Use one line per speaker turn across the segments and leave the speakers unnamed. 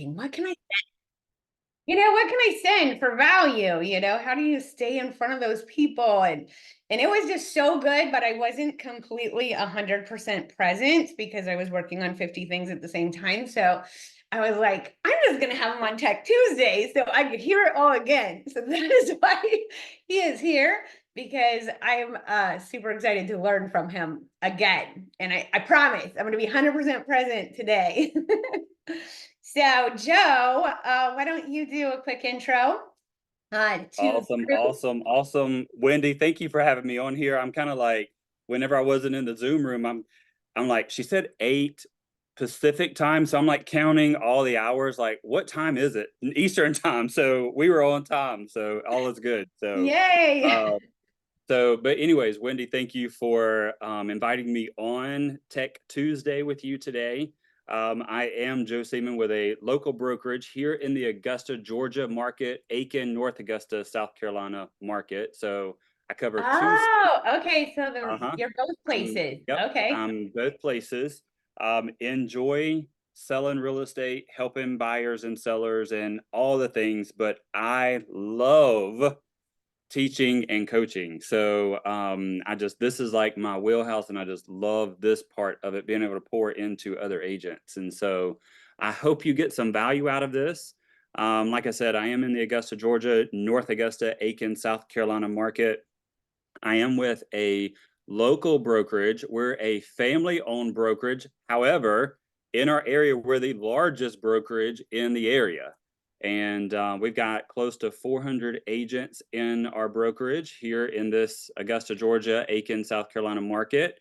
what can I what can I send for value? How do you stay in front of those people? And it was just so good, but I wasn't completely 100% present because I was working on 50 things at the same time. So I was like, I'm just gonna have him on Tech Tuesday so I could hear it all again. So that is why he is here, because I'm super excited to learn from him again. And I promise I'm gonna be 100% present today. So, Joe, why don't you do a quick intro to
Awesome,
group?
awesome. Wendy, thank you for having me on here. I'm kind of like, whenever I wasn't in the Zoom room, I'm like, she said 8 Pacific time. So I'm like counting all the hours, like, what time is it? Eastern time. So we were on time. So all is good.
Yay!
Uh, but anyways, Wendy, thank you for inviting me on Tech Tuesday with you today. I am Joe Seamon with a local brokerage here in the Augusta, Georgia market, Aiken, North Augusta, South Carolina market. So I cover two states.
Oh, okay. So then
Uh-huh.
you're both places.
Yep,
Okay.
I'm both places. Enjoy selling real estate, helping buyers and sellers and all the things, but I love teaching and coaching. So this is like my wheelhouse, and I just love this part of it, being able to pour into other agents. And so I hope you get some value out of this. Like I said, I am in the Augusta, Georgia, North Augusta, Aiken, South Carolina market. I am with a local brokerage. We're a family owned brokerage. However, in our area, we're the largest brokerage in the area. And we've got close to 400 agents in our brokerage here in this Augusta, Georgia, Aiken, South Carolina market.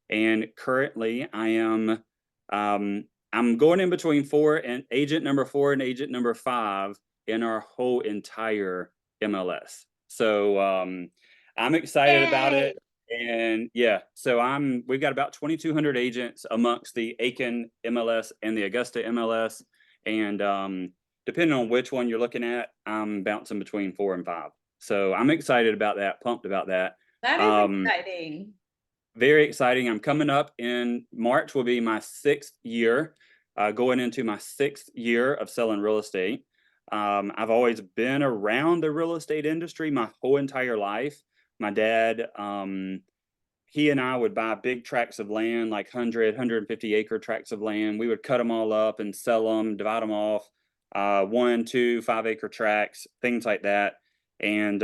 And currently, I'm going in between four and agent number 4 and agent number 5 in our whole entire MLS. So I'm excited about
Yay!
it. And yeah, so we've got about 2,200 agents amongst the Aiken MLS and the Augusta MLS. And depending on which one you're looking at, I'm bouncing between 4 and 5. So I'm excited about that, pumped about that.
That is
Um,
exciting.
Very exciting. I'm coming up in March will be my 6th year, going into my 6th year of selling real estate. I've always been around the real estate industry my whole entire life. My dad, he and I would buy big tracts of land, like 150 acre tracts of land. We would cut them all up and sell them, divide them off, 1, 2, 5 acre tracts, things like that. And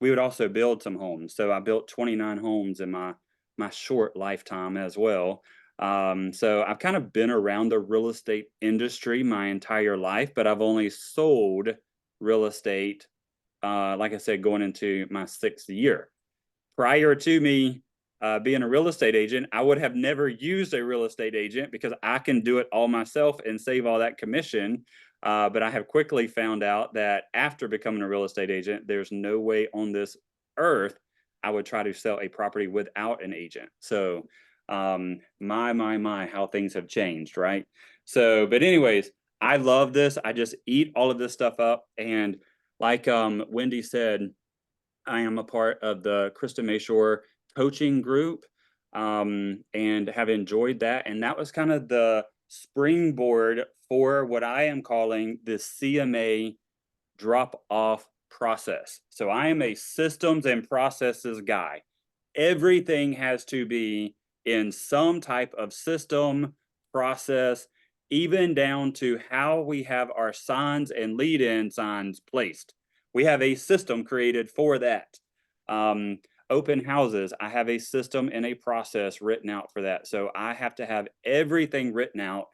we would also build some homes. So I built 29 homes in my short lifetime as well. So I've kind of been around the real estate industry my entire life, but I've only sold real estate, like I said, going into my 6th year. Prior to me being a real estate agent, I would have never used a real estate agent because I can do it all myself and save all that commission. But I have quickly found out that after becoming a real estate agent, there's no way on this earth I would try to sell a property without an agent. So, my, how things have changed, right? So, but anyways, I love this. I just eat all of this stuff up. And like Wendy said, I am a part of the Krista Mayshore coaching group, and have enjoyed that. And that was kind of the springboard for what I am calling the CMA drop off process. So I am a systems and processes guy. Everything has to be in some type of system, process, even down to how we have our signs and lead in signs placed. We have a system created for that. Um, Open houses, I have a system and a process written out for that. So I have to have everything written out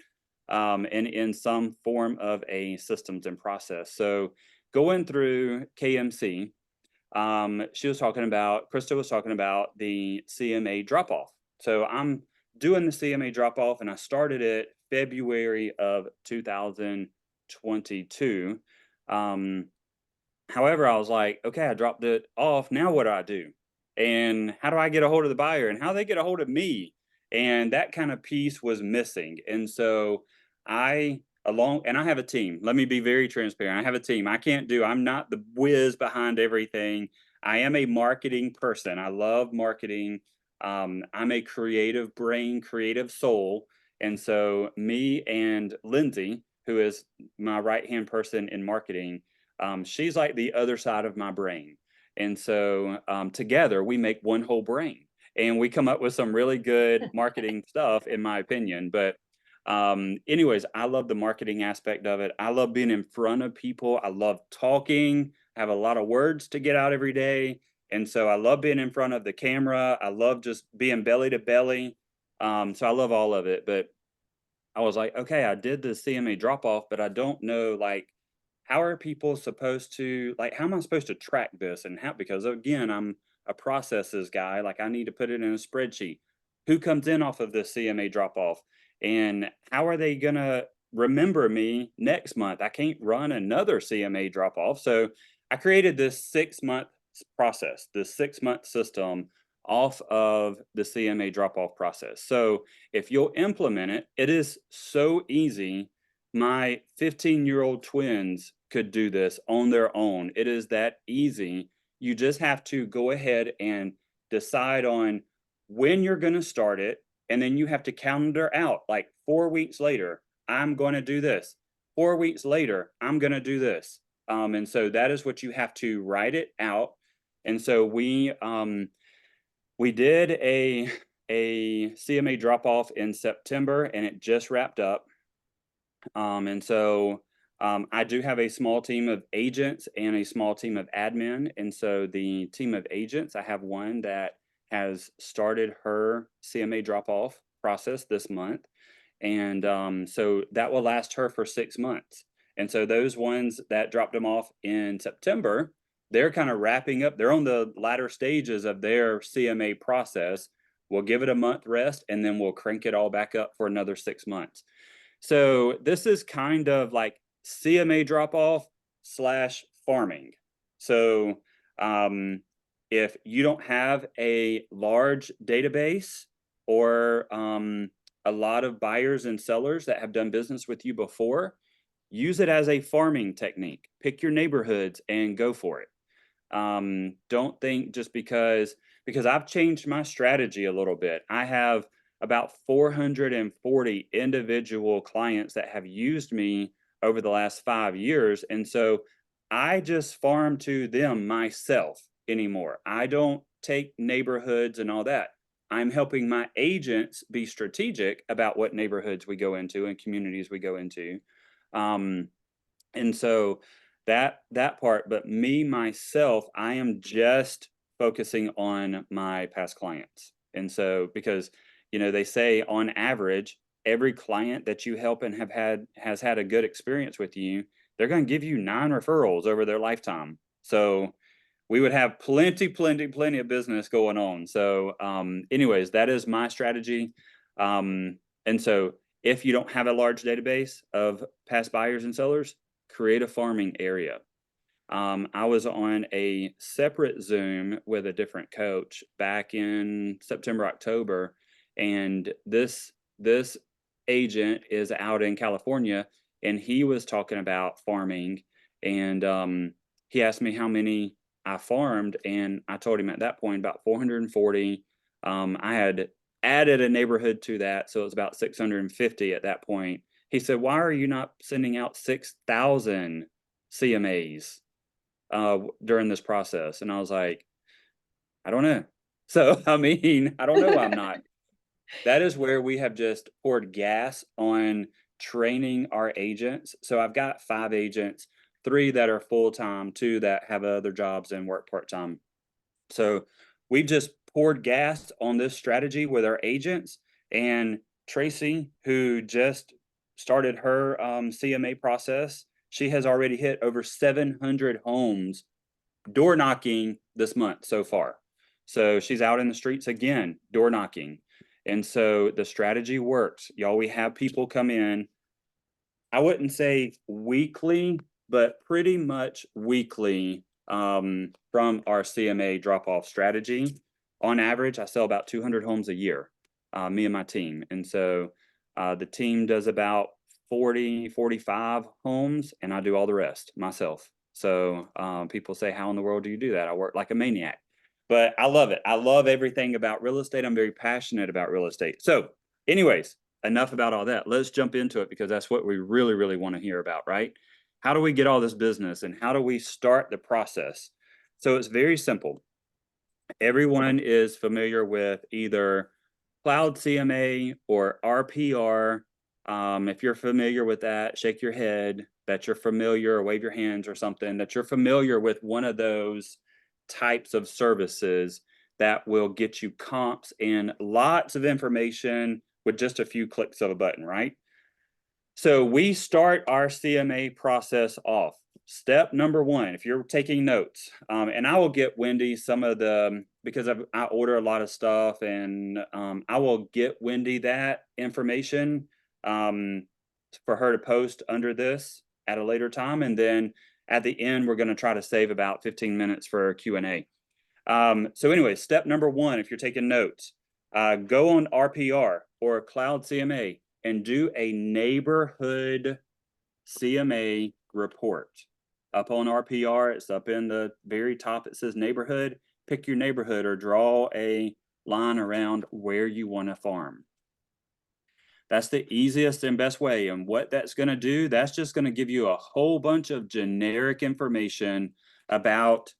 and in some form of a systems and process. So going through KMC, Krista was talking about the CMA drop off. So I'm doing the CMA drop off, and I started it February of 2022. Um, However, I was like, okay, I dropped it off. Now what do I do? And how do I get a hold of the buyer, and how they get a hold of me? And that kind of piece was missing. And so and I have a team. Let me be very transparent. I have a team. I'm not the whiz behind everything. I am a marketing person. I love marketing. I'm a creative brain, creative soul. And so me and Lindsay, who is my right-hand person in marketing, she's like the other side of my brain. And so together we make one whole brain and we come up with some really good marketing stuff, in my opinion. But anyways, I love the marketing aspect of it. I love being in front of people. I love talking. I have a lot of words to get out every day. And so I love being in front of the camera. I love just being belly to belly. So I love all of it. But I was like, okay, I did the CMA drop off, but I don't know, like, how are people supposed to, like, how am I supposed to track this? And how, because again, I'm a processes guy, like, I need to put it in a spreadsheet. Who comes in off of this CMA drop off? And how are they going to remember me next month? I can't run another CMA drop off. So I created this 6 month process, this 6 month system off of the CMA drop off process. So if you'll implement it, it is so easy. My 15-year-old twins could do this on their own. It is that easy. You just have to go ahead and decide on when you're going to start it. And then you have to calendar out, like, 4 weeks later, I'm going to do this. 4 weeks later, I'm going to do this. And so that is what you have to write it out. And so we did a CMA drop off in September, and it just wrapped up. And so I do have a small team of agents and a small team of admin. And so the team of agents, I have one that has started her CMA drop off process this month. And so that will last her for 6 months. And so those ones that dropped them off in September, they're kind of wrapping up. They're on the latter stages of their CMA process. We'll give it a month rest, and then we'll crank it all back up for another 6 months. So this is kind of like CMA drop off slash farming. So if you don't have a large database or a lot of buyers and sellers that have done business with you before, use it as a farming technique. Pick your neighborhoods and go for it. Don't think just because I've changed my strategy a little bit. I have about 440 individual clients that have used me over the last 5 years. And so I just farm to them myself anymore. I don't take neighborhoods and all that. I'm helping my agents be strategic about what neighborhoods we go into and communities we go into. And so that part, but me myself, I am just focusing on my past clients. And so because they say on average, every client that you help and has had a good experience with you, they're going to give you 9 referrals over their lifetime. So we would have plenty of business going on. So anyways, that is my strategy. And so if you don't have a large database of past buyers and sellers, create a farming area. I was on a separate Zoom with a different coach back in September, October, and this agent is out in California, and he was talking about farming, and he asked me how many I farmed, and I told him at that point about 440. I had added a neighborhood to that, so it was about 650 at that point. He said, "Why are you not sending out 6,000 CMAs during this process?" And I was like, "I don't know." So, I mean, I don't know why I'm not. That is where we have just poured gas on training our agents. So I've got 5 agents, 3 that are full-time, 2 that have other jobs and work part-time. So we've just poured gas on this strategy with our agents. And Tracy, who just started her CMA process, she has already hit over 700 homes door knocking this month so far. So she's out in the streets again, door knocking. And so the strategy works. Y'all, we have people come in, I wouldn't say weekly, but pretty much weekly from our CMA drop off strategy. On average, I sell about 200 homes a year, me and my team. And so the team does about 40, 45 homes, and I do all the rest myself. So people say, "How in the world do you do that?" I work like a maniac, but I love it. I love everything about real estate. I'm very passionate about real estate. So anyways, enough about all that. Let's jump into it because that's what we really, really want to hear about, right? How do we get all this business and how do we start the process? So it's very simple. Everyone is familiar with either Cloud CMA or RPR. If you're familiar with that, shake your head that you're familiar, or wave your hands or something, that you're familiar with one of those types of services that will get you comps and lots of information with just a few clicks of a button, right? So we start our CMA process off. Step number one, if you're taking notes, and I will get Wendy some of the, because I order a lot of stuff, and I will get Wendy that information for her to post under this at a later time. And then at the end, we're going to try to save about 15 minutes for Q&A. So anyway, step number one, if you're taking notes, go on RPR or Cloud CMA and do a neighborhood CMA report. Up on RPR, it's up in the very top, it says neighborhood. Pick your neighborhood or draw a line around where you want to farm. That's the easiest and best way. And what that's going to do, that's just going to give you a whole bunch of generic information about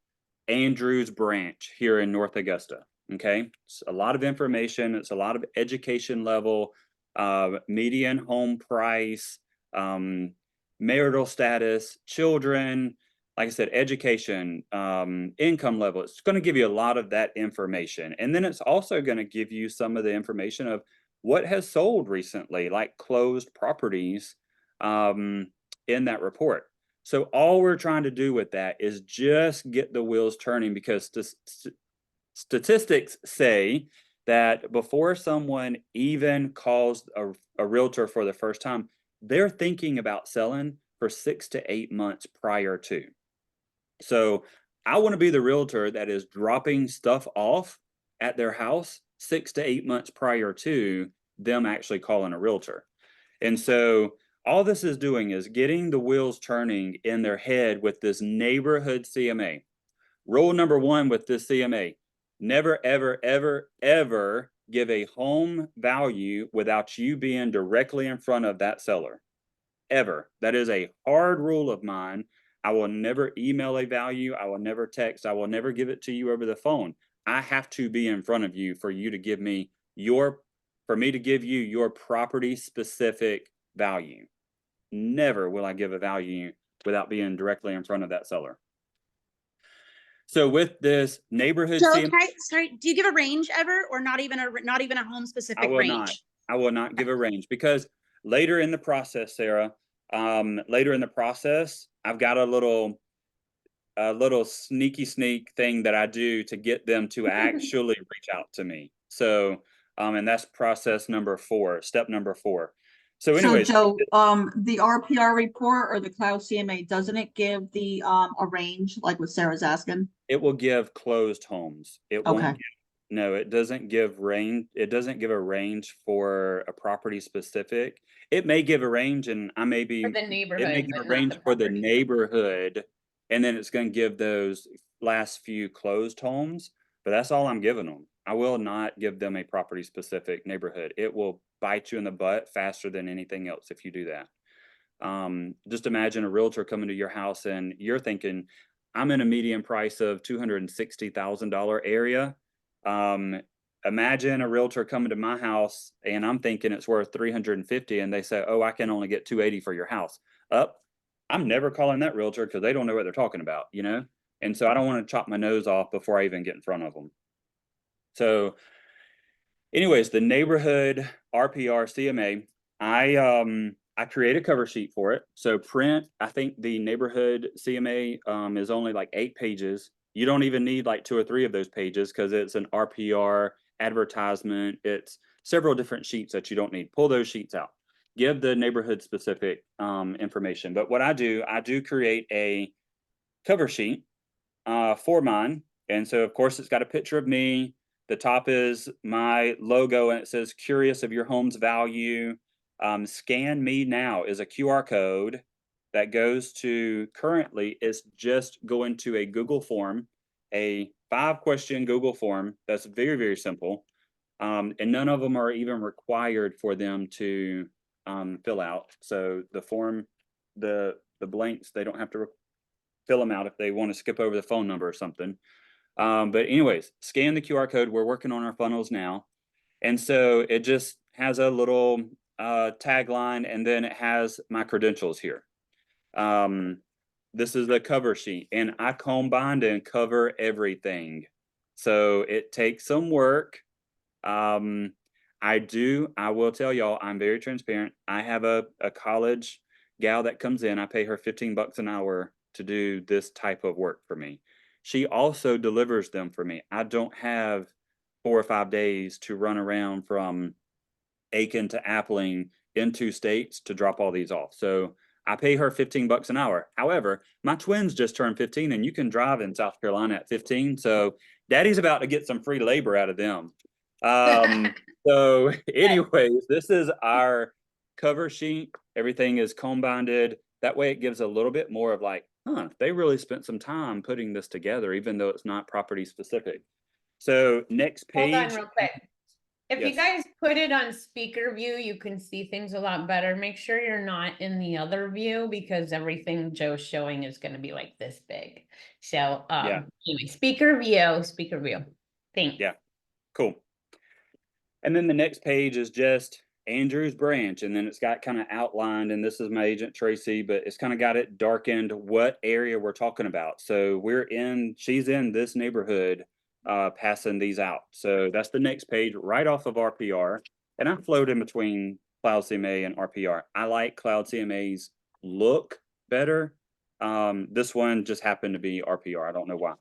Andrews Branch here in North Augusta. Okay, it's a lot of information. It's a lot of education level, median home price, marital status, children, like I said, education, income level. It's going to give you a lot of that information. And then it's also going to give you some of the information of what has sold recently, like closed properties in that report. So all we're trying to do with that is just get the wheels turning, because statistics say that before someone even calls a realtor for the first time, they're thinking about selling for 6 to 8 months prior to. So I want to be the realtor that is dropping stuff off at their house 6 to 8 months prior to them actually calling a realtor. And so all this is doing is getting the wheels turning in their head with this neighborhood CMA. Rule number one with this CMA: never, ever, ever, ever give a home value without you being directly in front of that seller. Ever. That is a hard rule of mine. I will never email a value. I will never text. I will never give it to you over the phone. I have to be in front of you for you to give me for me to give you your property specific value. Never will I give a value without being directly in front of that seller. So with this neighborhood
Joe,
CMA,
sorry, do you give a range ever, or not even a home
I
specific
will not.
range?
I will not give a range, because later in the process, Sarah, later in the process, I've got a little sneak thing that I do to get them to actually reach out to me. So, and that's process number 4, step number 4. So
So
anyways,
Joe, the RPR report or the Cloud CMA, doesn't it give the a range like what Sarah's asking?
it will give closed homes. It won't
Okay.
give, no, it doesn't give range. It doesn't give a range for a property specific. It may give a range, and I may be,
For the
it may
neighborhood,
give a
but not
range
the
for the
property.
neighborhood, and then it's going to give those last few closed homes, but that's all I'm giving them. I will not give them a property specific neighborhood. It will bite you in the butt faster than anything else if you do that. Just imagine a realtor coming to your house and you're thinking, I'm in a median price of $260,000 area. Imagine a realtor coming to my house and I'm thinking it's worth 350, and they say, oh, I can only get 280 for your house. I'm never calling that realtor, because they don't know what they're talking about, you know? And so I don't want to chop my nose off before I even get in front of them. So anyways, the neighborhood RPR CMA, I create a cover sheet for it. So print, I think the neighborhood CMA is only like 8 pages. You don't even need like 2 or 3 of those pages, because it's an RPR advertisement. It's several different sheets that you don't need. Pull those sheets out. Give the neighborhood specific information. But what I do create a cover sheet for mine. And so of course it's got a picture of me. The top is my logo, and it says curious of your home's value. Scan me now is a QR code that goes to, currently it's just going to a Google form, a 5-question Google form. That's very, very simple. And none of them are even required for them to fill out. So the form, the blanks, they don't have to fill them out if they want to skip over the phone number or something. But anyways, scan the QR code. We're working on our funnels now. And so it just has a little tagline, and then it has my credentials here. This is the cover sheet, and I combined and cover everything. So it takes some work. I will tell y'all, I'm very transparent. I have a college gal that comes in. I pay her $15 an hour to do this type of work for me. She also delivers them for me. I don't have 4 or 5 days to run around from Aiken to Appling in 2 states to drop all these off. So I pay her $15 an hour. However, my twins just turned 15, and you can drive in South Carolina at 15. So daddy's about to get some free labor out of them. So anyways, this is our cover sheet. Everything is comb-binded. That way it gives a little bit more of like, they really spent some time putting this together, even though it's not property specific. So next
Hold on
page.
real quick. If you
Yes.
guys put it on speaker view, you can see things a lot better. Make sure you're not in the other view, because everything Joe's showing is going to be like this big. So
Yeah.
anyway, speaker view. Thanks.
Yeah. Cool. And then the next page is just Andrew's branch, and then it's got kind of outlined, and this is my agent Tracy, but it's kind of got it darkened what area we're talking about. So she's in this neighborhood, passing these out. So that's the next page right off of RPR. And I float in between Cloud CMA and RPR. I like Cloud CMA's look better. This one just happened to be RPR. I don't know why.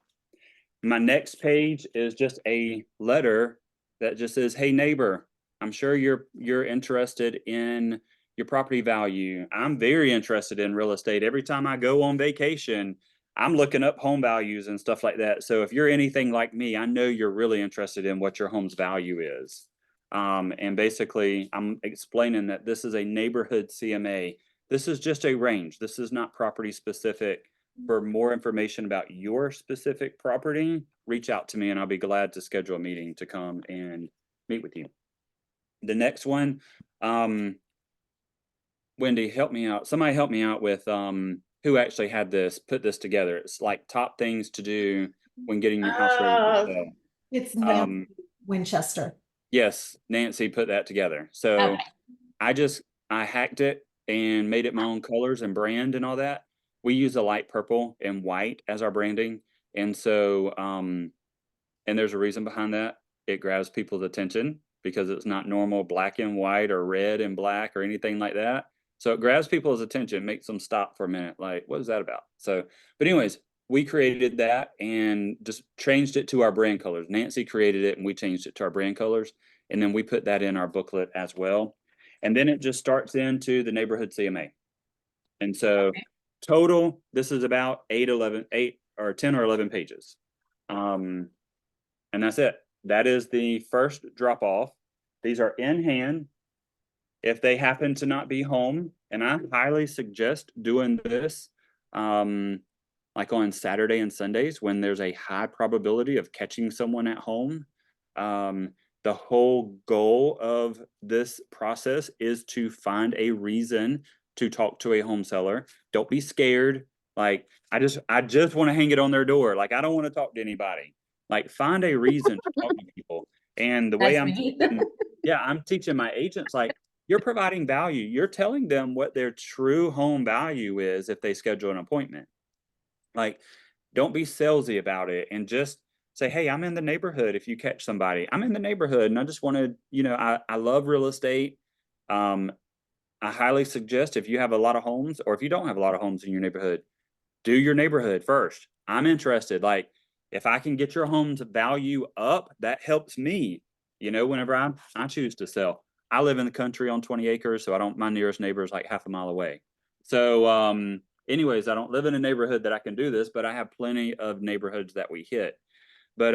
My next page is just a letter that just says, "Hey neighbor, I'm sure you're interested in your property value. I'm very interested in real estate. Every time I go on vacation, I'm looking up home values and stuff like that. So if you're anything like me, I know you're really interested in what your home's value is." And basically, I'm explaining that this is a neighborhood CMA. This is just a range. This is not property specific. For more information about your specific property, reach out to me and I'll be glad to schedule a meeting to come and meet with you. The next one, Wendy, help me out. Somebody help me out with who actually put this together. It's like top things to do when getting your house ready to sell.
It's Nancy Winchester.
Yes, Nancy put that together. So
Okay.
I hacked it and made it my own colors and brand and all that. We use a light purple and white as our branding. And so, and there's a reason behind that. It grabs people's attention because it's not normal black and white or red and black or anything like that. So it grabs people's attention, makes them stop for a minute. Like, what is that about? So, but anyways, we created that and just changed it to our brand colors. Nancy created it and we changed it to our brand colors. And then we put that in our booklet as well. And then it just starts into the neighborhood CMA. And so total, this is about 8 or 10 or 11 pages. And that's it. That is the first drop off. These are in hand. If they happen to not be home, and I highly suggest doing this, like on Saturday and Sundays when there's a high probability of catching someone at home. The whole goal of this process is to find a reason to talk to a home seller. Don't be scared. Like, I just want to hang it on their door. Like, I don't want to talk to anybody. Like, find a reason to talk to people. And the way I'm teaching my agents, like, you're providing value. You're telling them what their true home value is if they schedule an appointment. Like, don't be salesy about it and just say, "Hey, I'm in the neighborhood." If you catch somebody, I'm in the neighborhood and I just want to, I love real estate. I highly suggest if you have a lot of homes or if you don't have a lot of homes in your neighborhood, do your neighborhood first. I'm interested. Like, if I can get your home's value up, that helps me, whenever I choose to sell. I live in the country on 20 acres, so my nearest neighbor is like half a mile away. So, anyways, I don't live in a neighborhood that I can do this, but I have plenty of neighborhoods that we hit. But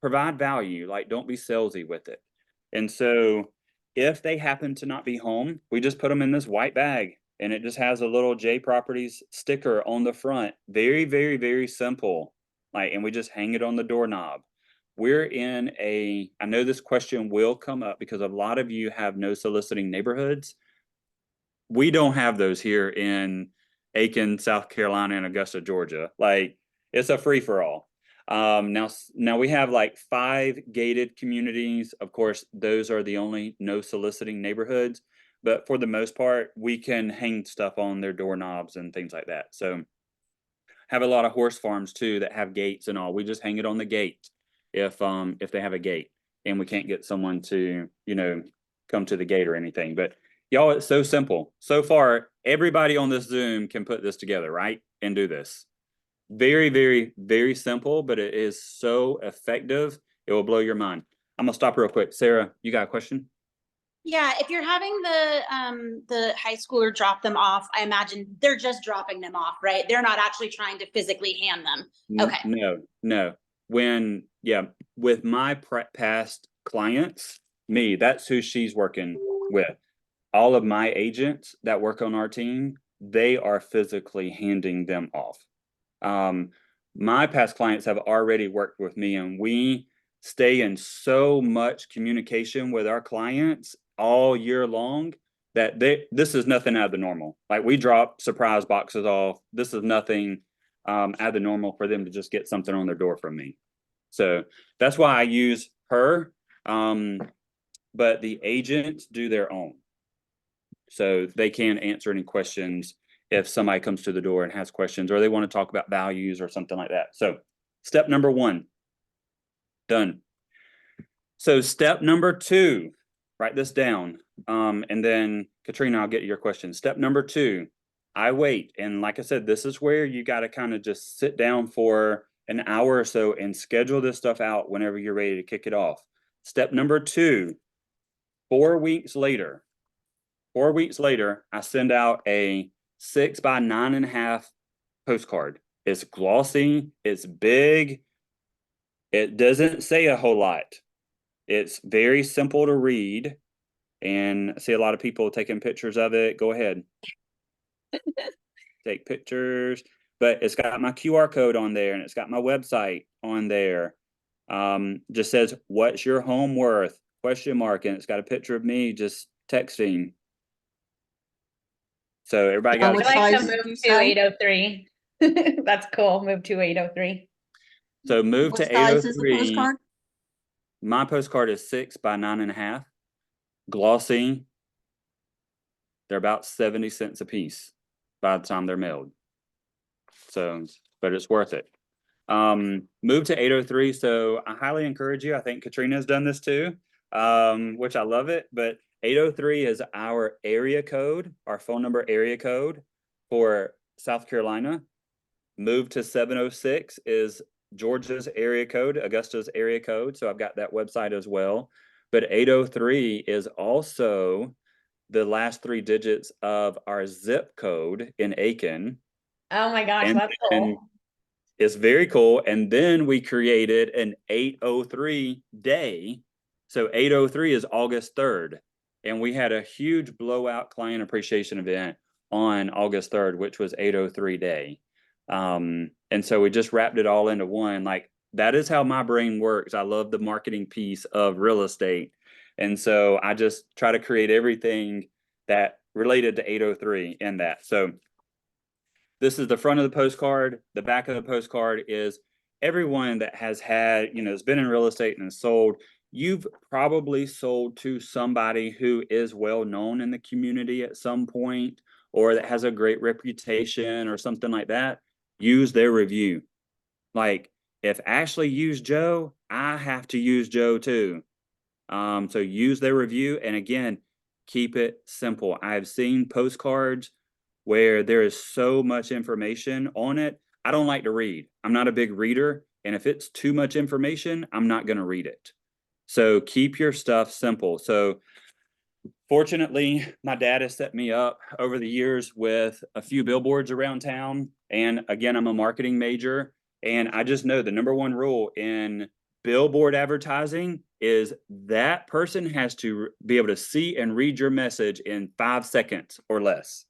provide value, like, don't be salesy with it. And so if they happen to not be home, we just put them in this white bag and it just has a little J Properties sticker on the front. Very, very, very simple. Like, and we just hang it on the doorknob. we're in I know this question will come up because a lot of you have no soliciting neighborhoods. We don't have those here in Aiken, South Carolina, and Augusta, Georgia. Like, it's a free for all. Now we have like 5 gated communities. Of course, those are the only no soliciting neighborhoods, but for the most part, we can hang stuff on their doorknobs and things like that. So have a lot of horse farms too that have gates and all. We just hang it on the gate if they have a gate and we can't get someone to, come to the gate or anything. But y'all, it's so simple. So far, everybody on this Zoom can put this together, right? And do this. Very, very, very simple, but it is so effective. It will blow your mind. I'm gonna stop real quick. Sarah, you got a question?
Yeah, if you're having the high schooler drop them off, I imagine they're just dropping them off, right? They're not actually trying to physically hand them. Okay.
No. With my past clients, that's who she's working with. All of my agents that work on our team, they are physically handing them off. My past clients have already worked with me, and we stay in so much communication with our clients all year long that this is nothing out of the normal. Like, we drop surprise boxes off. This is nothing out of the normal for them to just get something on their door from me. So that's why I use her. But the agents do their own. So they can answer any questions if somebody comes to the door and has questions, or they want to talk about values or something like that. So step number 1, done. So step number 2, write this down. And then Katrina, I'll get your question. Step number 2, I wait. And like I said, this is where you got to kind of just sit down for an hour or so and schedule this stuff out whenever you're ready to kick it off. Step number 2, 4 weeks later, I send out a 6 by 9.5 postcard. It's glossy, it's big. It doesn't say a whole lot. It's very simple to read. And I see a lot of people taking pictures of it. Go ahead. Take pictures. But it's got my QR code on there, and it's got my website on there. Just says, "What's your home worth?" ? And it's got a picture of me just texting. So everybody got
What
I like to
size did
move
you
to
say?
803. That's cool. Move to 803.
So move
What
to
size is the
803.
postcard?
My postcard is 6 by 9.5, glossy. They're about 70 cents a piece by the time they're mailed. So, but it's worth it. Move to 803. So I highly encourage you. I think Katrina's done this too, which I love it. But 803 is our area code, our phone number area code for South Carolina. Move to 706 is Georgia's area code, Augusta's area code. So I've got that website as well. But 803 is also the last 3 digits of our zip code in Aiken.
Oh my gosh,
And
that's cool.
it's very cool. And then we created an 803 day. So 803 is August 3rd. And we had a huge blowout client appreciation event on August 3rd, which was 803 day. And so we just wrapped it all into one. Like, that is how my brain works. I love the marketing piece of real estate. And so I just try to create everything that related to 803 in that. So this is the front of the postcard. The back of the postcard is everyone that has had, has been in real estate and sold. You've probably sold to somebody who is well known in the community at some point, or that has a great reputation or something like that. Use their review. Like, if Ashley used Joe, I have to use Joe too. So use their review. And again, keep it simple. I've seen postcards where there is so much information on it. I don't like to read. I'm not a big reader. And if it's too much information, I'm not going to read it. So keep your stuff simple. So fortunately, my dad has set me up over the years with a few billboards around town. And again, I'm a marketing major. And I just know the number 1 rule in billboard advertising is that person has to be able to see and read your message in 5 seconds or less.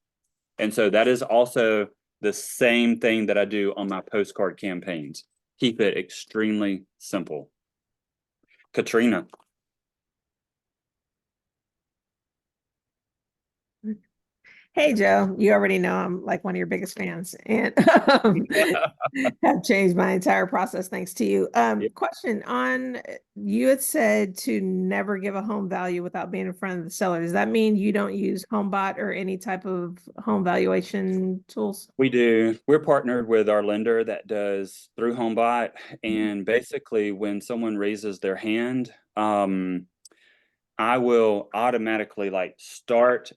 And so that is also the same thing that I do on my postcard campaigns. Keep it extremely simple. Katrina.
Hey, Joe, you already know I'm like one of your biggest fans and have changed my entire process thanks to you.
Yep.
Question on, you had said to never give a home value without being in front of the seller. Does that mean you don't use HomeBot or any type of home valuation tools?
We do. We're partnered with our lender that does through HomeBot. And basically when someone raises their hand, I will automatically like start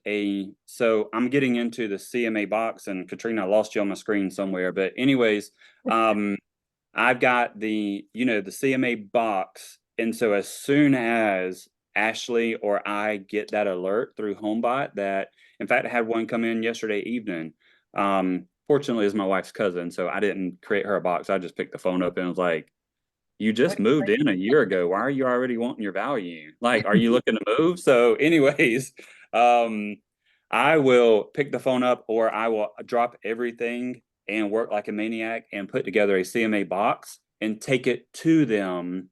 so I'm getting into the CMA box, and Katrina, I lost you on my screen somewhere, but anyways, I've got the CMA box. And so as soon as Ashley or I get that alert through HomeBot, that in fact, I had one come in yesterday evening. Fortunately, it's my wife's cousin, so I didn't create her a box. I just picked the phone up and was like, you just moved in a year ago. Why are you already wanting your value? Like, are you looking to move? So anyways, I will pick the phone up, or I will drop everything and work like a maniac and put together a CMA box and take it to them,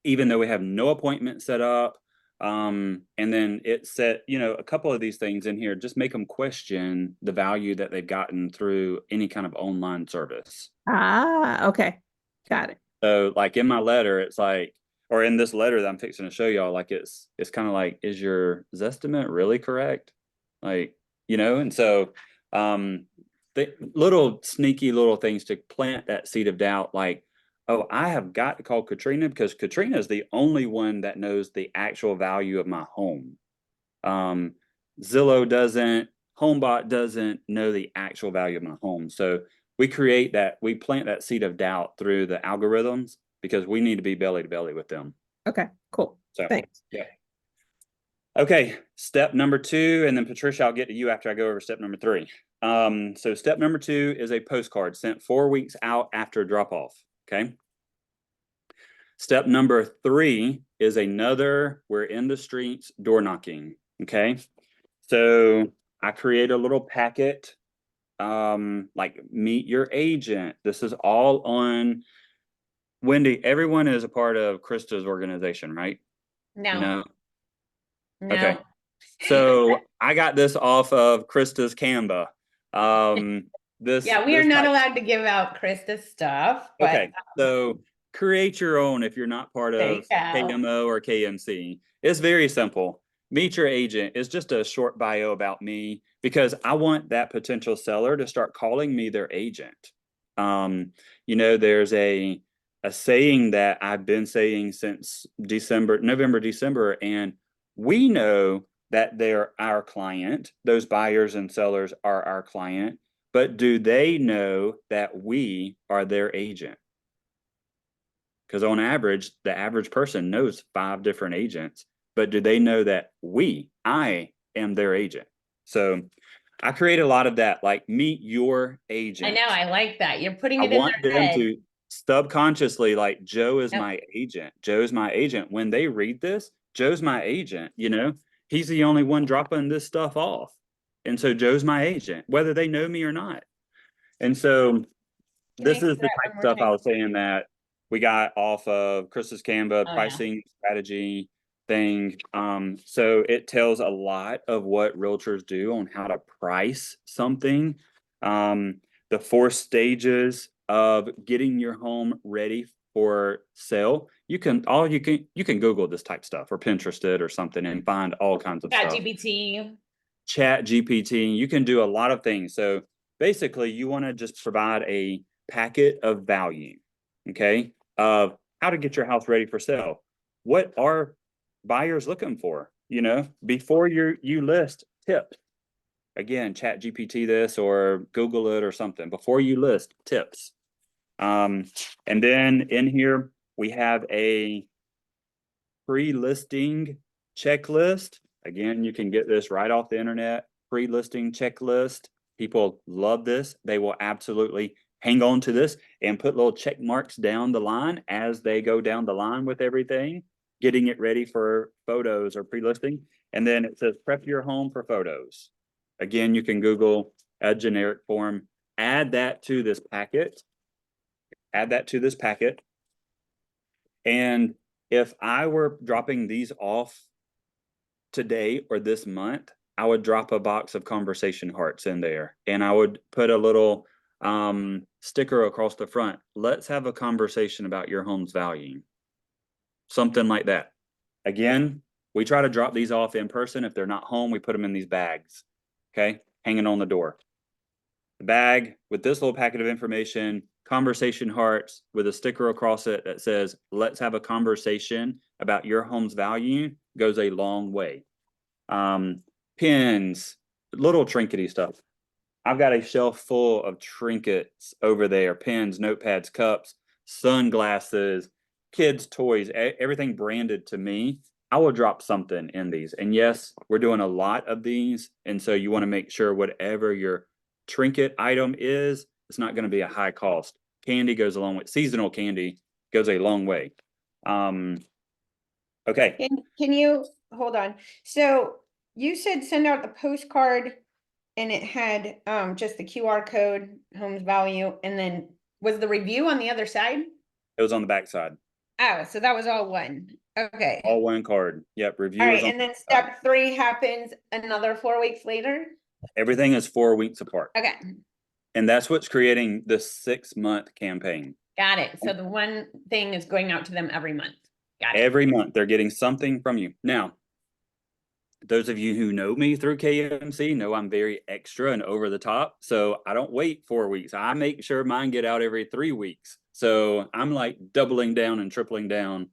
even though we have no appointment set up. And then it set, a couple of these things in here, just make them question the value that they've gotten through any kind of online service.
Ah, okay. Got it.
So like in my letter, it's like, or in this letter that I'm fixing to show y'all, like it's kind of like, is your Zestimate really correct? Like, and so the little sneaky little things to plant that seed of doubt, like, oh, I have got to call Katrina because Katrina is the only one that knows the actual value of my home. Zillow doesn't, HomeBot doesn't know the actual value of my home. So we plant that seed of doubt through the algorithms because we need to be belly to belly with them.
Okay, cool.
So
Thanks.
yeah. Okay, step number 2, and then Patricia, I'll get to you after I go over step number 3. So step number 2 is a postcard sent 4 weeks out after drop off. Okay. Step number 3 is another we're in the streets door knocking. Okay. So I create a little packet, like meet your agent. This is all on Wendy. Everyone is a part of Krista's organization, right?
No.
Okay. So I got this off of Krista's Canva.
Yeah, we are not allowed to give out Krista stuff, but
okay. So create your own if you're not part of KMO or KMC. It's very simple. Meet your agent is just a short bio about me because I want that potential seller to start calling me their agent. There's a saying that I've been saying since November, December, and we know that they're our client. Those buyers and sellers are our client, but do they know that we are their agent? Because on average, the average person knows 5 different agents, but do they know that I am their agent? So I create a lot of that, like meet your agent.
I know, I like that. You're putting it
I
in
want
their
them
head.
to subconsciously, like, Joe is my agent. Joe's my agent. When they read this, Joe's my agent, he's the only one dropping this stuff off. And so Joe's my agent, whether they know me or not. And so this is the type of stuff I was saying that we got off of Krista's Canva pricing strategy thing. So it tells a lot of what realtors do on how to price something. The 4 stages of getting your home ready for sale. You can Google this type stuff or Pinterest it or something and find all kinds of stuff. Chat GPT. You can do a lot of things. So basically you want to just provide a packet of value, okay, of how to get your house ready for sale. What are buyers looking for? Before you list, tips. Again, Chat GPT this or Google it or something. Before you list, tips. And then in here we have a pre-listing checklist. Again, you can get this right off the internet. Pre-listing checklist. People love this. They will absolutely hang on to this and put little check marks down the line as they go down the line with everything, getting it ready for photos or pre-listing. And then it says prep your home for photos. Again, you can Google a generic form, add that to this packet. And if I were dropping these off today or this month, I would drop a box of conversation hearts in there, and I would put a little sticker across the front. Let's have a conversation about your home's value. Something like that. Again, we try to drop these off in person. If they're not home, we put them in these bags, okay, hanging on the door. The bag with this little packet of information, conversation hearts with a sticker across it that says, let's have a conversation about your home's value, goes a long way. Pins, little trinkety stuff. I've got a shelf full of trinkets over there, pens, notepads, cups, sunglasses, kids' toys, everything branded to me. I will drop something in these. And yes, we're doing a lot of these. And so you want to make sure whatever your trinket item is, it's not going to be a high cost. Candy goes along with seasonal candy, goes a long way. Okay.
Can you hold on? So you said send out the postcard and it had just the QR code, home's value, and then was the review on the other side?
It was on the back side.
Oh, so that was all one. Okay.
All one card. Yep.
All
Reviewers.
right, and then step 3 happens another 4 weeks later?
Everything is 4 weeks apart.
Okay,
And that's what's creating the 6-month campaign.
got it. So the one thing is going out to them every month. Got it.
Every month they're getting something from you. Now, those of you who know me through KMC know I'm very extra and over the top. So I don't wait 4 weeks. I make sure mine get out every 3 weeks. So I'm like doubling down and tripling down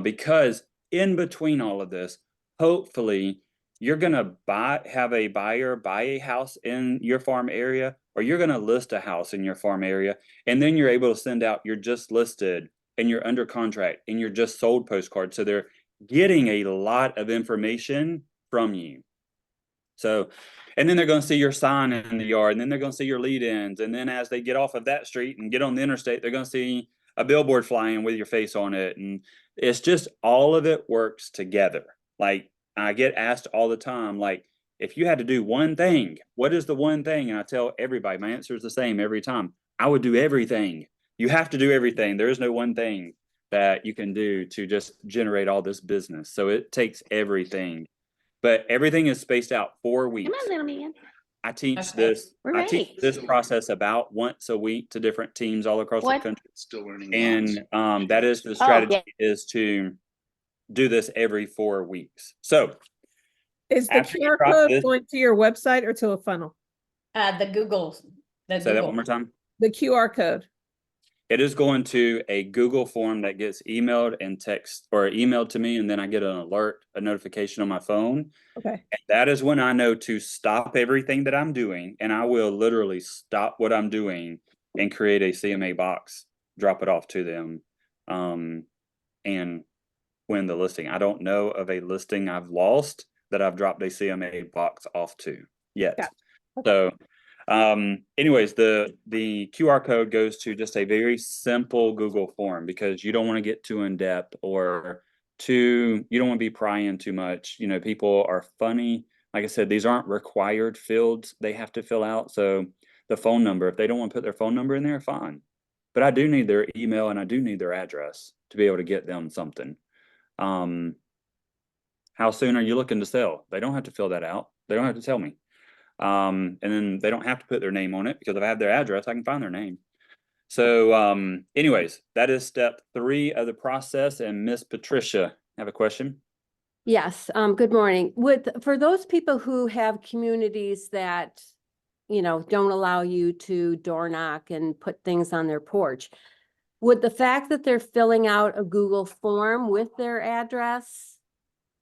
because in between all of this, hopefully you're going to have a buyer buy a house in your farm area, or you're going to list a house in your farm area. And then you're able to send out your just listed and you're under contract and you're just sold postcard. So they're getting a lot of information from you. So, and then they're going to see your sign in the yard, and then they're going to see your lead ins. And then as they get off of that street and get on the interstate, they're going to see a billboard flying with your face on it. And it's just all of it works together. Like I get asked all the time, like, if you had to do one thing, what is the one thing? And I tell everybody, my answer is the same every time. I would do everything. You have to do everything. There is no one thing that you can do to just generate all this business. So it takes everything. But everything is spaced out 4 weeks.
Come on, little man.
I teach
Okay.
this.
We're
I teach
ready.
this process about once a week to different teams all across the
What?
country.
Still learning.
And that is the strategy is to do this every 4 weeks. So
Is the
after you
QR
drop
code
this-
going to your website or to a funnel?
The Google.
say that one more time.
The QR code.
It is going to a Google form that gets emailed and text or emailed to me, and then I get an alert, a notification on my phone.
Okay.
And that is when I know to stop everything that I'm doing, and I will literally stop what I'm doing and create a CMA box, drop it off to them, and win the listing. I don't know of a listing I've lost that I've dropped a CMA box off to yet.
Gotcha.
So anyways, the QR code goes to just a very simple Google form because you don't want to get too in depth or you don't want to be prying too much. You know, people are funny. Like I said, these aren't required fields they have to fill out. So the phone number, if they don't want to put their phone number in there, fine. But I do need their email and I do need their address to be able to get them something. How soon are you looking to sell? They don't have to fill that out. They don't have to tell me. And then they don't have to put their name on it because if I have their address, I can find their name. So anyways, that is step 3 of the process. And Miss Patricia, have a question?
Yes, good morning. For those people who have communities that, don't allow you to door knock and put things on their porch, would the fact that they're filling out a Google form with their address,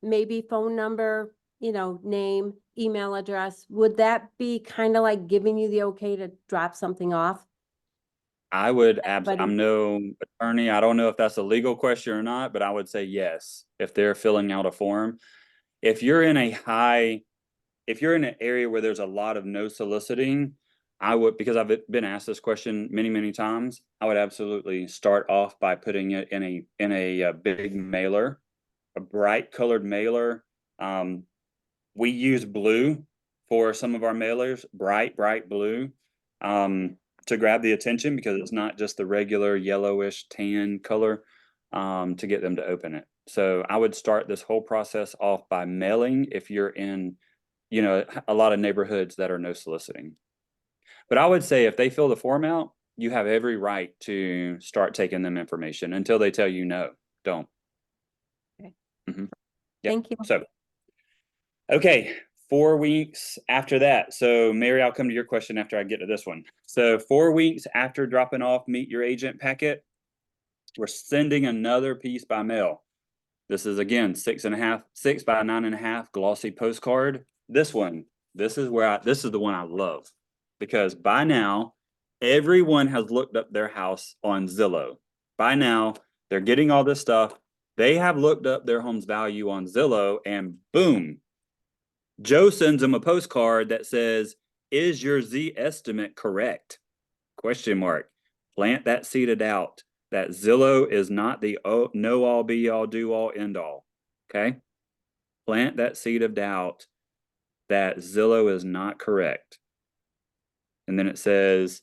maybe phone number, name, email address, would that be kind of like giving you the okay to drop something off?
I would
Everybody-
I'm no attorney. I don't know if that's a legal question or not, but I would say yes, if they're filling out a form. If you're in an area where there's a lot of no soliciting, I would, because I've been asked this question many, many times, I would absolutely start off by putting it in a big mailer, a bright colored mailer. We use blue for some of our mailers, bright blue, to grab the attention because it's not just the regular yellowish tan color. to get them to open it. So I would start this whole process off by mailing if you're in, you know, a lot of neighborhoods that are no soliciting. But I would say if they fill the form out, you have every right to start taking them information until they tell you no, don't.
Okay.
Yep.
Thank you.
So, okay, 4 weeks after that. So Mary, I'll come to your question after I get to this one. So 4 weeks after dropping off Meet Your Agent packet, we're sending another piece by mail. This is again 6 by 9.5 glossy postcard. This one, this is the one I love, because by now everyone has looked up their house on Zillow. By now they're getting all this stuff. They have looked up their home's value on Zillow, and boom, Joe sends them a postcard that says, "Is your Z estimate correct?" Question mark. Plant that seed of doubt that Zillow is not the know all, be all, do all, end all. Okay? Plant that seed of doubt that Zillow is not correct. And then it says,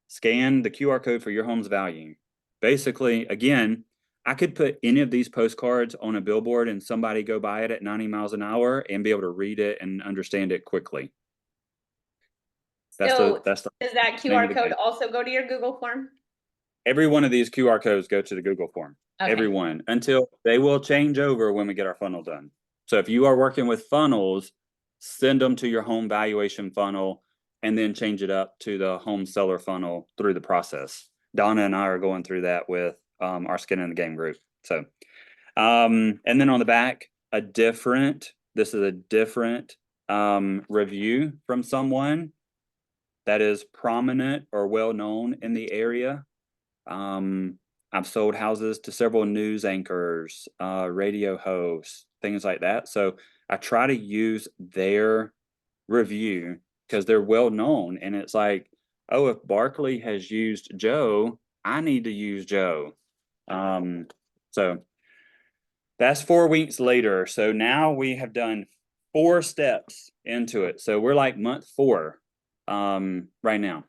scan the QR code for your home's value. Basically, again, I could put any of these postcards on a billboard and somebody go by it at 90 miles an hour and be able to read it and understand it quickly.
So
That's the
does that
name of
QR
the
code
game.
also go to your Google form?
Every one of these QR codes go to the Google form.
Okay.
Every one, until they will change over when we get our funnel done. So if you are working with funnels, send them to your home valuation funnel and then change it up to the home seller funnel through the process. Donna and I are going through that with our Skin in the Game group. So, and then on the back, this is a different review from someone that is prominent or well known in the area. I've sold houses to several news anchors, radio hosts, things like that. So I try to use their review because they're well known. And it's like, oh, if Barkley has used Joe, I need to use Joe. So that's 4 weeks later. So now we have done 4 steps into it. So we're like month 4 right now.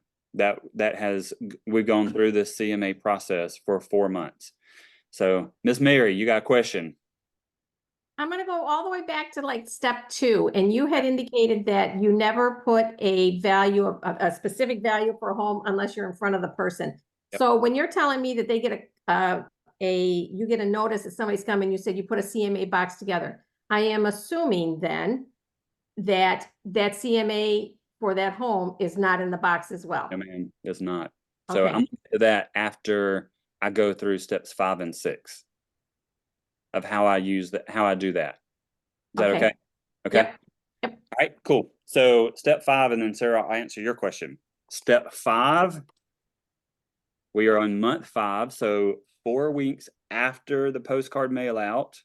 We've gone through this CMA process for 4 months. So Miss Mary, you got a question?
I'm gonna go all the way back to like step 2, and you had indicated that you never put a value, a specific value for a home unless you're in front of the person.
Yep.
So when you're telling me that they get you get a notice that somebody's coming, you said you put a CMA box together. I am assuming then that CMA for that home is not in the box as well.
I mean, it's not. So
Okay.
I'm gonna do that after I go through steps 5 and 6 of how I do that. Is that okay? Okay.
Yep. Yep.
All right, cool. So step 5, and then Sarah, I'll answer your question. Step 5, we are on month 5. So 4 weeks after the postcard mail out,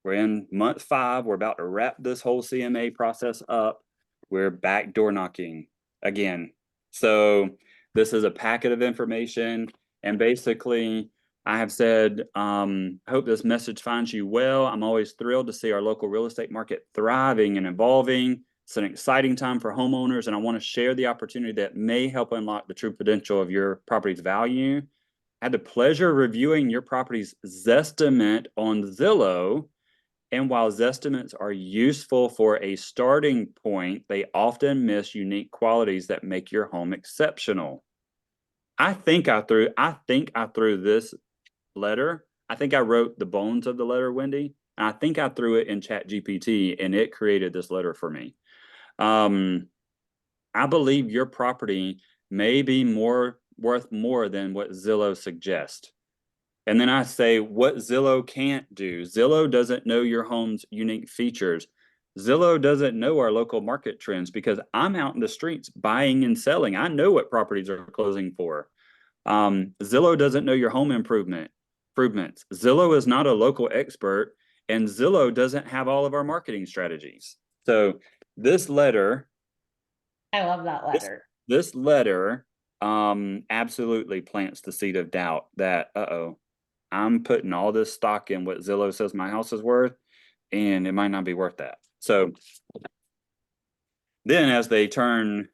we're in month 5. We're about to wrap this whole CMA process up. We're back door knocking again. So this is a packet of information. And basically, I have said, hope this message finds you well. I'm always thrilled to see our local real estate market thriving and evolving. It's an exciting time for homeowners, and I want to share the opportunity that may help unlock the true potential of your property's value. I had the pleasure of reviewing your property's Zestimate on Zillow. And while Zestimates are useful for a starting point, they often miss unique qualities that make your home exceptional. I think I threw this letter. I think I wrote the bones of the letter, Wendy. And I think I threw it in ChatGPT, and it created this letter for me. I believe your property may be worth more than what Zillow suggests. And then I say what Zillow can't do. Zillow doesn't know your home's unique features. Zillow doesn't know our local market trends because I'm out in the streets buying and selling. I know what properties are closing for. Zillow doesn't know your home improvements. Zillow is not a local expert, and Zillow doesn't have all of our marketing strategies. So this letter,
I love that letter.
this letter absolutely plants the seed of doubt that, I'm putting all this stock in what Zillow says my house is worth, and it might not be worth that. So then as they turn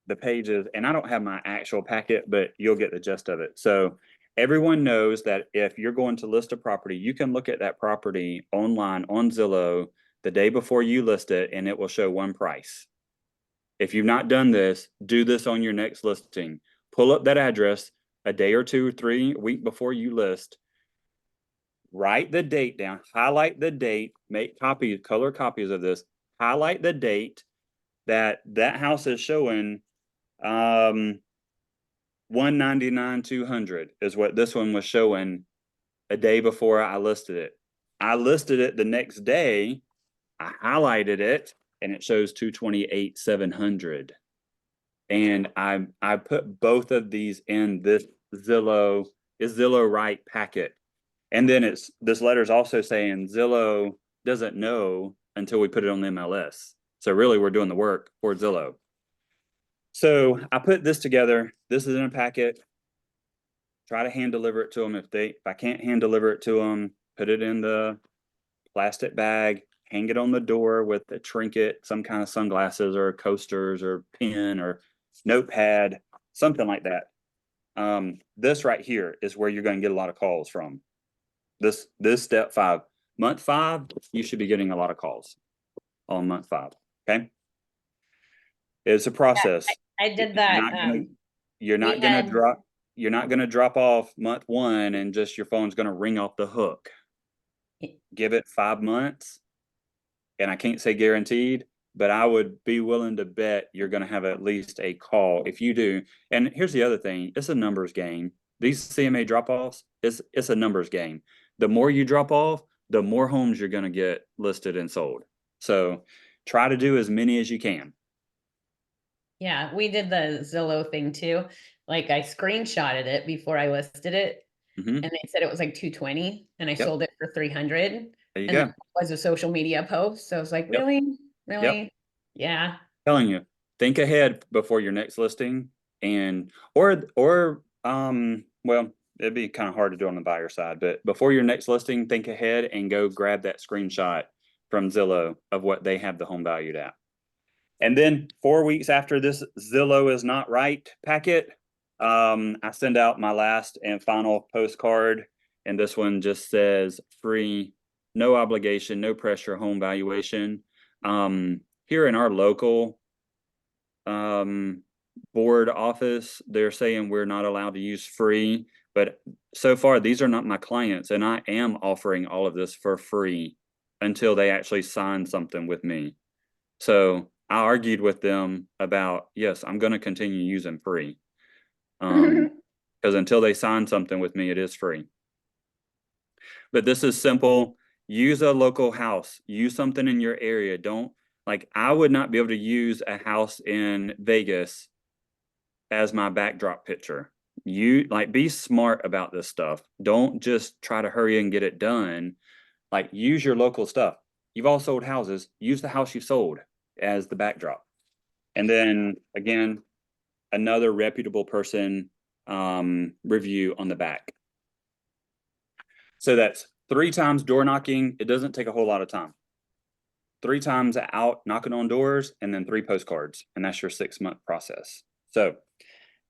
the pages, and I don't have my actual packet, but you'll get the gist of it. So everyone knows that if you're going to list a property, you can look at that property online on Zillow the day before you list it, and it will show one price. If you've not done this, do this on your next listing. Pull up that address a day or 2 or 3 a week before you list. Write the date down, highlight the date, make copies, color copies of this, highlight the date that house is showing 199 200 is what this one was showing a day before I listed it. I listed it the next day, I highlighted it, and it shows 228 700. And I put both of these in this Zillow right packet. And then this letter is also saying Zillow doesn't know until we put it on the MLS. So really we're doing the work for Zillow. So I put this together. This is in a packet. Try to hand deliver it to them. If I can't hand deliver it to them, put it in the plastic bag, hang it on the door with a trinket, some kind of sunglasses or coasters or pen or notepad, something like that. This right here is where you're going to get a lot of calls from. This step 5, month 5, you should be getting a lot of calls on month 5. Okay. It's a process.
I did that.
You're not going to drop off month 1 and just your phone's going to ring off the hook. Give it 5 months. And I can't say guaranteed, but I would be willing to bet you're going to have at least a call if you do. And here's the other thing. It's a numbers game. These CMA drop-offs, it's a numbers game. The more you drop off, the more homes you're going to get listed and sold. So try to do as many as you can.
Yeah, we did the Zillow thing too. Like I screenshotted it before I listed it,
Mhm.
and they said it was like 220, and I
Yep.
sold it for 300.
There you
And
go.
that was a social media post. So I was like,
Yep.
really? Yeah.
Telling you, think ahead before your next listing, and well, it'd be kind of hard to do on the buyer side, but before your next listing, think ahead and go grab that screenshot from Zillow of what they have the home valued at. And then 4 weeks after this Zillow is not right packet, I send out my last and final postcard, and this one just says free, no obligation, no pressure home valuation. Here in our local board office, they're saying we're not allowed to use free, but so far these are not my clients, and I am offering all of this for free until they actually sign something with me. So I argued with them about, yes, I'm going to continue using free. Because until they sign something with me, it is free. But this is simple. Use a local house. Use something in your area. Don't, like, I would not be able to use a house in Vegas as my backdrop picture. Be smart about this stuff. Don't just try to hurry and get it done. Like, use your local stuff. You've all sold houses. Use the house you sold as the backdrop. And then again, another reputable person review on the back. So that's 3 times door knocking. It doesn't take a whole lot of time. 3 times out knocking on doors, and then 3 postcards, and that's your 6-month process. So,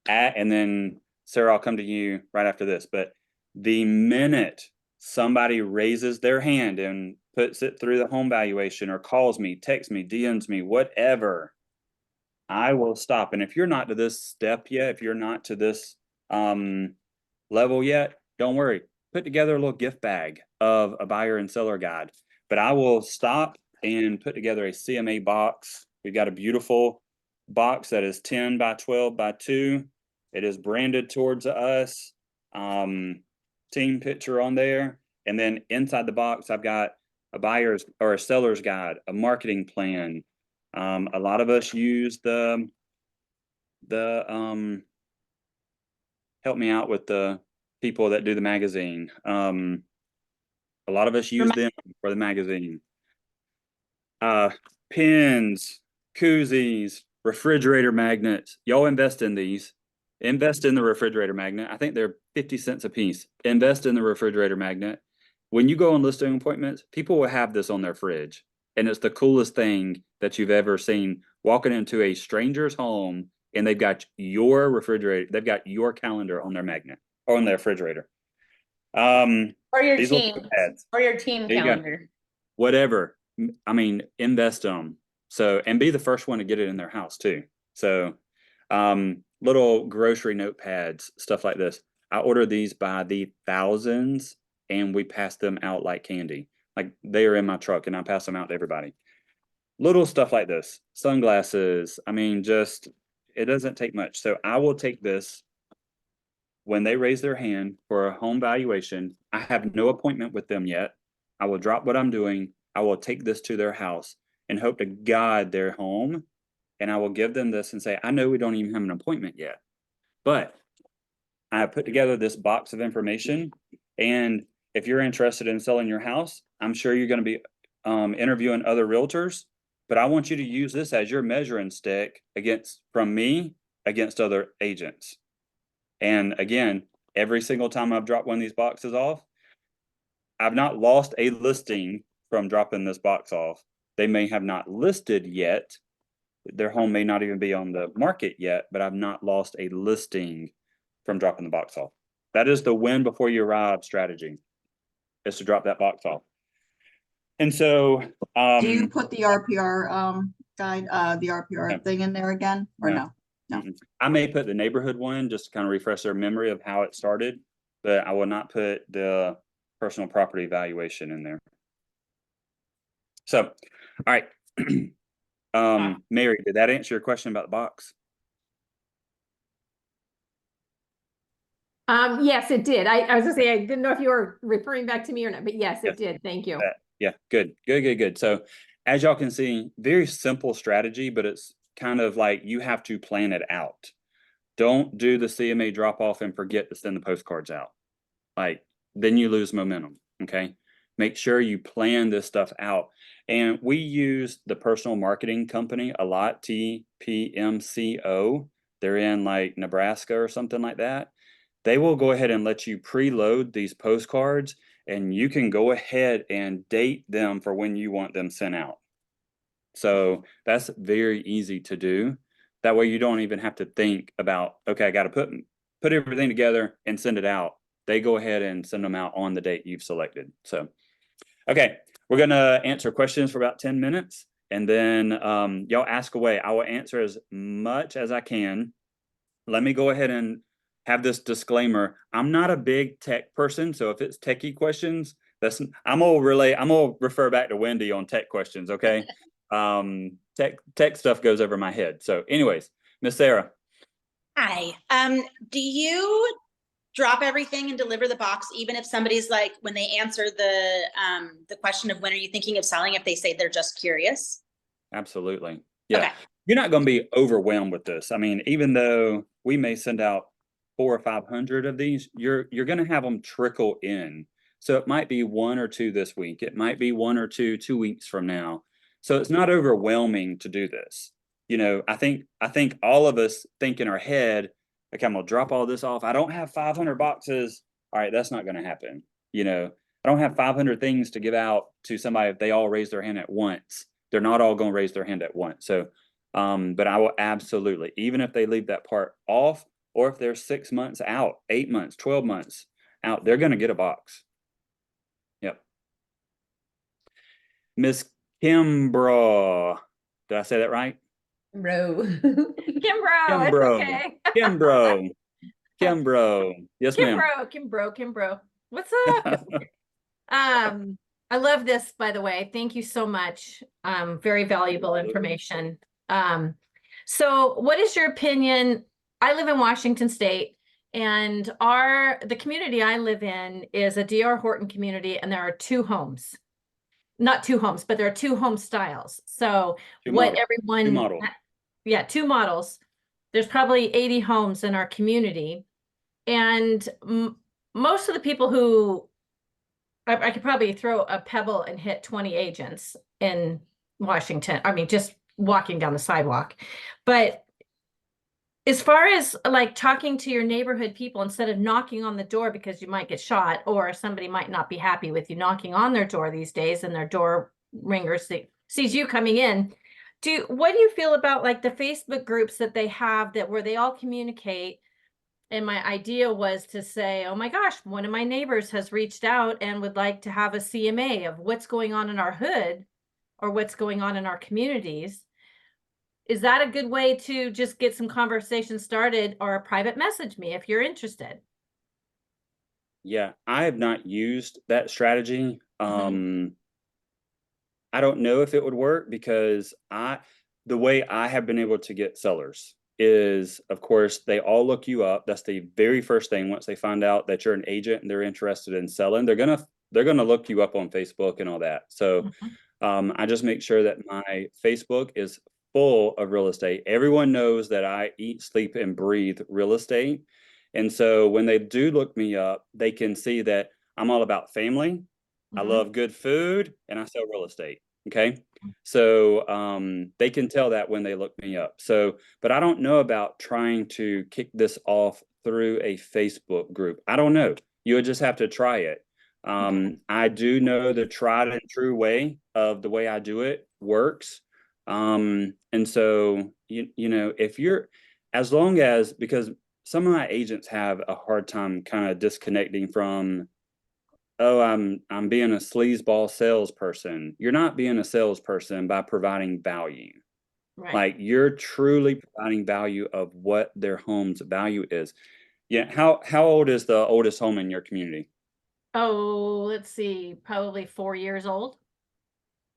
and then Sarah, I'll come to you right after this, but the minute somebody raises their hand and puts it through the home valuation or calls me, texts me, DMs me, whatever, I will stop. And if you're not to this step yet, if you're not to this level yet, don't worry. Put together a little gift bag of a buyer and seller guide. But I will stop and put together a CMA box. We've got a beautiful box that is 10 by 12 by 2. It is branded towards us. Team picture on there. And then inside the box, I've got a buyer's or a seller's guide, a marketing plan. A lot of us use the help me out with the people that do the magazine. A lot of us use them for the magazine. Pins, koozies, refrigerator magnets. Y'all invest in these. Invest in the refrigerator magnet. I think they're 50 cents a piece. Invest in the refrigerator magnet. When you go on listing appointments, people will have this on their fridge. And it's the coolest thing that you've ever seen, walking into a stranger's home and they've got your refrigerator, they've got your calendar on their magnet. or on the refrigerator.
Or your
These little
team,
pads.
or your team
There you go.
calendar.
Whatever. I mean, invest in them. So, and be the first one to get it in their house too. So, little grocery notepads, stuff like this. I order these by the thousands and we pass them out like candy. Like they are in my truck and I pass them out to everybody. Little stuff like this, sunglasses. I mean, just, it doesn't take much. So I will take this when they raise their hand for a home valuation. I have no appointment with them yet. I will drop what I'm doing. I will take this to their house and hope to God they're home. And I will give them this and say, I know we don't even have an appointment yet, but I have put together this box of information. And if you're interested in selling your house, I'm sure you're going to be interviewing other realtors, but I want you to use this as your measuring stick from me against other agents. And again, every single time I've dropped one of these boxes off, I've not lost a listing from dropping this box off. They may have not listed yet. Their home may not even be on the market yet, but I've not lost a listing from dropping the box off. That is the win before you arrive strategy, is to drop that box off. And so,
Do you put the RPR guide, the RPR thing in there again, or no? No.
I may put the neighborhood one just to kind of refresh their memory of how it started, but I will not put the personal property valuation in there. So, all right. Mary, did that answer your question about the box?
Yes, it did. I was gonna say, I didn't know if you were referring back to me or not, but yes,
Yes.
it did. Thank you.
Yeah, good. So as y'all can see, very simple strategy, but it's kind of like you have to plan it out. Don't do the CMA drop off and forget to send the postcards out. Like, then you lose momentum. Okay. Make sure you plan this stuff out. And we use the personal marketing company a lot, TPMCO. They're in like Nebraska or something like that. They will go ahead and let you preload these postcards and you can go ahead and date them for when you want them sent out. So that's very easy to do. That way you don't even have to think about, okay, I got to put everything together and send it out. They go ahead and send them out on the date you've selected. So, okay, we're going to answer questions for about 10 minutes and then y'all ask away. I will answer as much as I can. Let me go ahead and have this disclaimer. I'm not a big tech person, so if it's techie questions, I'm gonna refer back to Wendy on tech questions, okay? Tech stuff goes over my head. So anyways, Miss Sarah.
Hi. Do you drop everything and deliver the box, even if somebody's like, when they answer the question of when are you thinking of selling, if they say they're just curious?
Absolutely. Yeah.
Okay.
You're not going to be overwhelmed with this. I mean, even though we may send out 400 or 500 of these, you're going to have them trickle in. So it might be 1 or 2 this week. It might be 1 or 2 weeks from now. So it's not overwhelming to do this. You know, I think all of us think in our head, okay, I'm going to drop all this off. I don't have 500 boxes. All right, that's not going to happen. You know, I don't have 500 things to give out to somebody if they all raise their hand at once. They're not all going to raise their hand at once. So, but I will absolutely, even if they leave that part off, or if they're 6 months out, 8 months, 12 months out, they're going to get a box. Yep. Miss Kimbrough, did I say that right?
Bro.
Kimbrough, it's okay.
Kimbrough. Yes, ma'am.
Kimbrough. What's up? I love this, by the way. Thank you so much. Very valuable information. So what is your opinion? I live in Washington State, and the community I live in is a D.R. Horton community, and there are 2 homes. Not 2 homes, but there are 2 home styles. So
Two
what
models.
everyone,
2 models.
yeah, 2 models. There's probably 80 homes in our community, and most of the people who I could probably throw a pebble and hit 20 agents in Washington. I mean, just walking down the sidewalk. But as far as like talking to your neighborhood people, instead of knocking on the door because you might get shot or somebody might not be happy with you knocking on their door these days and their door ringer sees you coming in. What do you feel about like the Facebook groups that they have where they all communicate And my idea was to say, oh my gosh, one of my neighbors has reached out and would like to have a CMA of what's going on in our hood or what's going on in our communities. Is that a good way to just get some conversation started, or a private message me if you're interested?
Yeah, I have not used that strategy. I don't know if it would work because the way I have been able to get sellers is, of course, they all look you up. That's the very first thing. Once they find out that you're an agent and they're interested in selling, they're gonna look you up on Facebook and all that. So I just make sure that my Facebook is full of real estate. Everyone knows that I eat, sleep, and breathe real estate. And so when they do look me up, they can see that I'm all about family. I love good food and I sell real estate. Okay. So they can tell that when they look me up. So, but I don't know about trying to kick this off through a Facebook group. I don't know. You would just have to try it. I do know the tried and true way of the way I do it works. And so, you know, if you're, as long as, because some of my agents have a hard time kind of disconnecting from, oh, I'm being a sleazeball salesperson. You're not being a salesperson by providing value.
Right.
Like you're truly providing value of what their home's value is. Yeah. How old is the oldest home in your community?
Oh, let's see, probably 4 years old.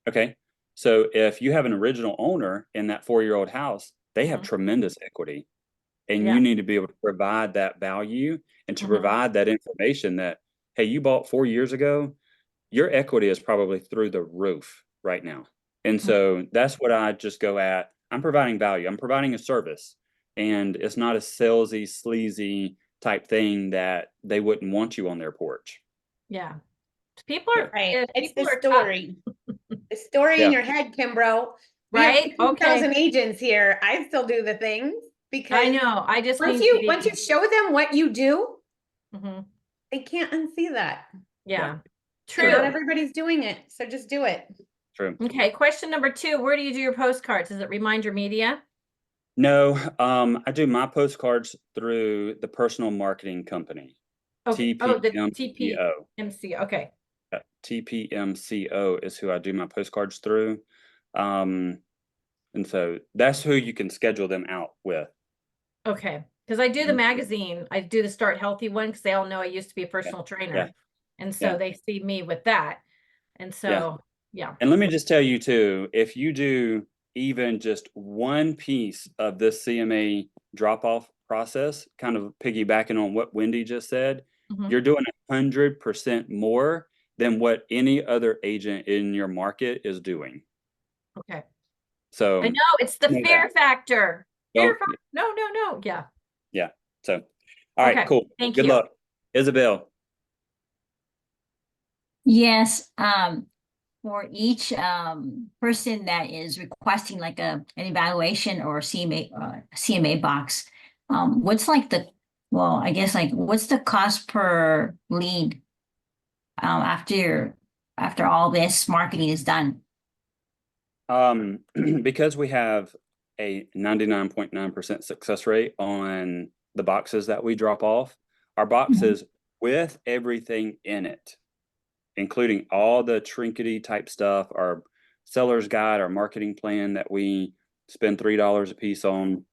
Okay. So if you have an original owner in that 4-year-old house, they have tremendous equity. And
Yeah.
you need to be able to provide that value and to provide that information that, hey, you bought 4 years ago, your equity is probably through the roof right now. And so that's what I just go at. I'm providing value. I'm providing a service. And it's not a salesy, sleazy type thing that they wouldn't want you on their porch.
Yeah. People are,
Right. It's
people
the
are
story. The story in your head, Kimbro. We have
Right?
15,000
Okay.
agents here. I still do the things because
I know. I just
once
need
you
to
once you
be.
show them what you do,
Mhm.
they can't unsee that.
Yeah.
And not
True.
everybody's doing it, so just do it.
True.
Okay. Question number 2. Where do you do your postcards? Is it Reminder Media?
No, I do my postcards through the personal marketing company.
Okay. Oh, the
TPMCO.
TPMC. Okay.
TPMCO is who I do my postcards through. And so that's who you can schedule them out with.
Okay. Because I do the magazine. I do the Start Healthy one because they all know I used to be a personal trainer.
Yeah.
And so
Yeah.
they see me with that. And so, yeah.
And let me just tell you too, if you do even just one piece of this CMA drop-off process, kind of piggybacking on what Wendy just said, you're doing 100% more than what any other agent in your market is doing.
Okay.
So
I know it's the
know
fear
that.
factor. Fear
Don't,
factor. No, no, no. Yeah.
yeah. So, all right,
Okay.
cool.
Thank
Good
you.
luck. Isabel.
Yes, for each person that is requesting like an evaluation or CMA box, what's like I guess like what's the cost per lead after all this marketing is done?
Because we have a 99.9% success rate on the boxes that we drop off, our boxes with everything in it, including all the trinkety type stuff, our seller's guide, our marketing plan that we spend $3 a piece on.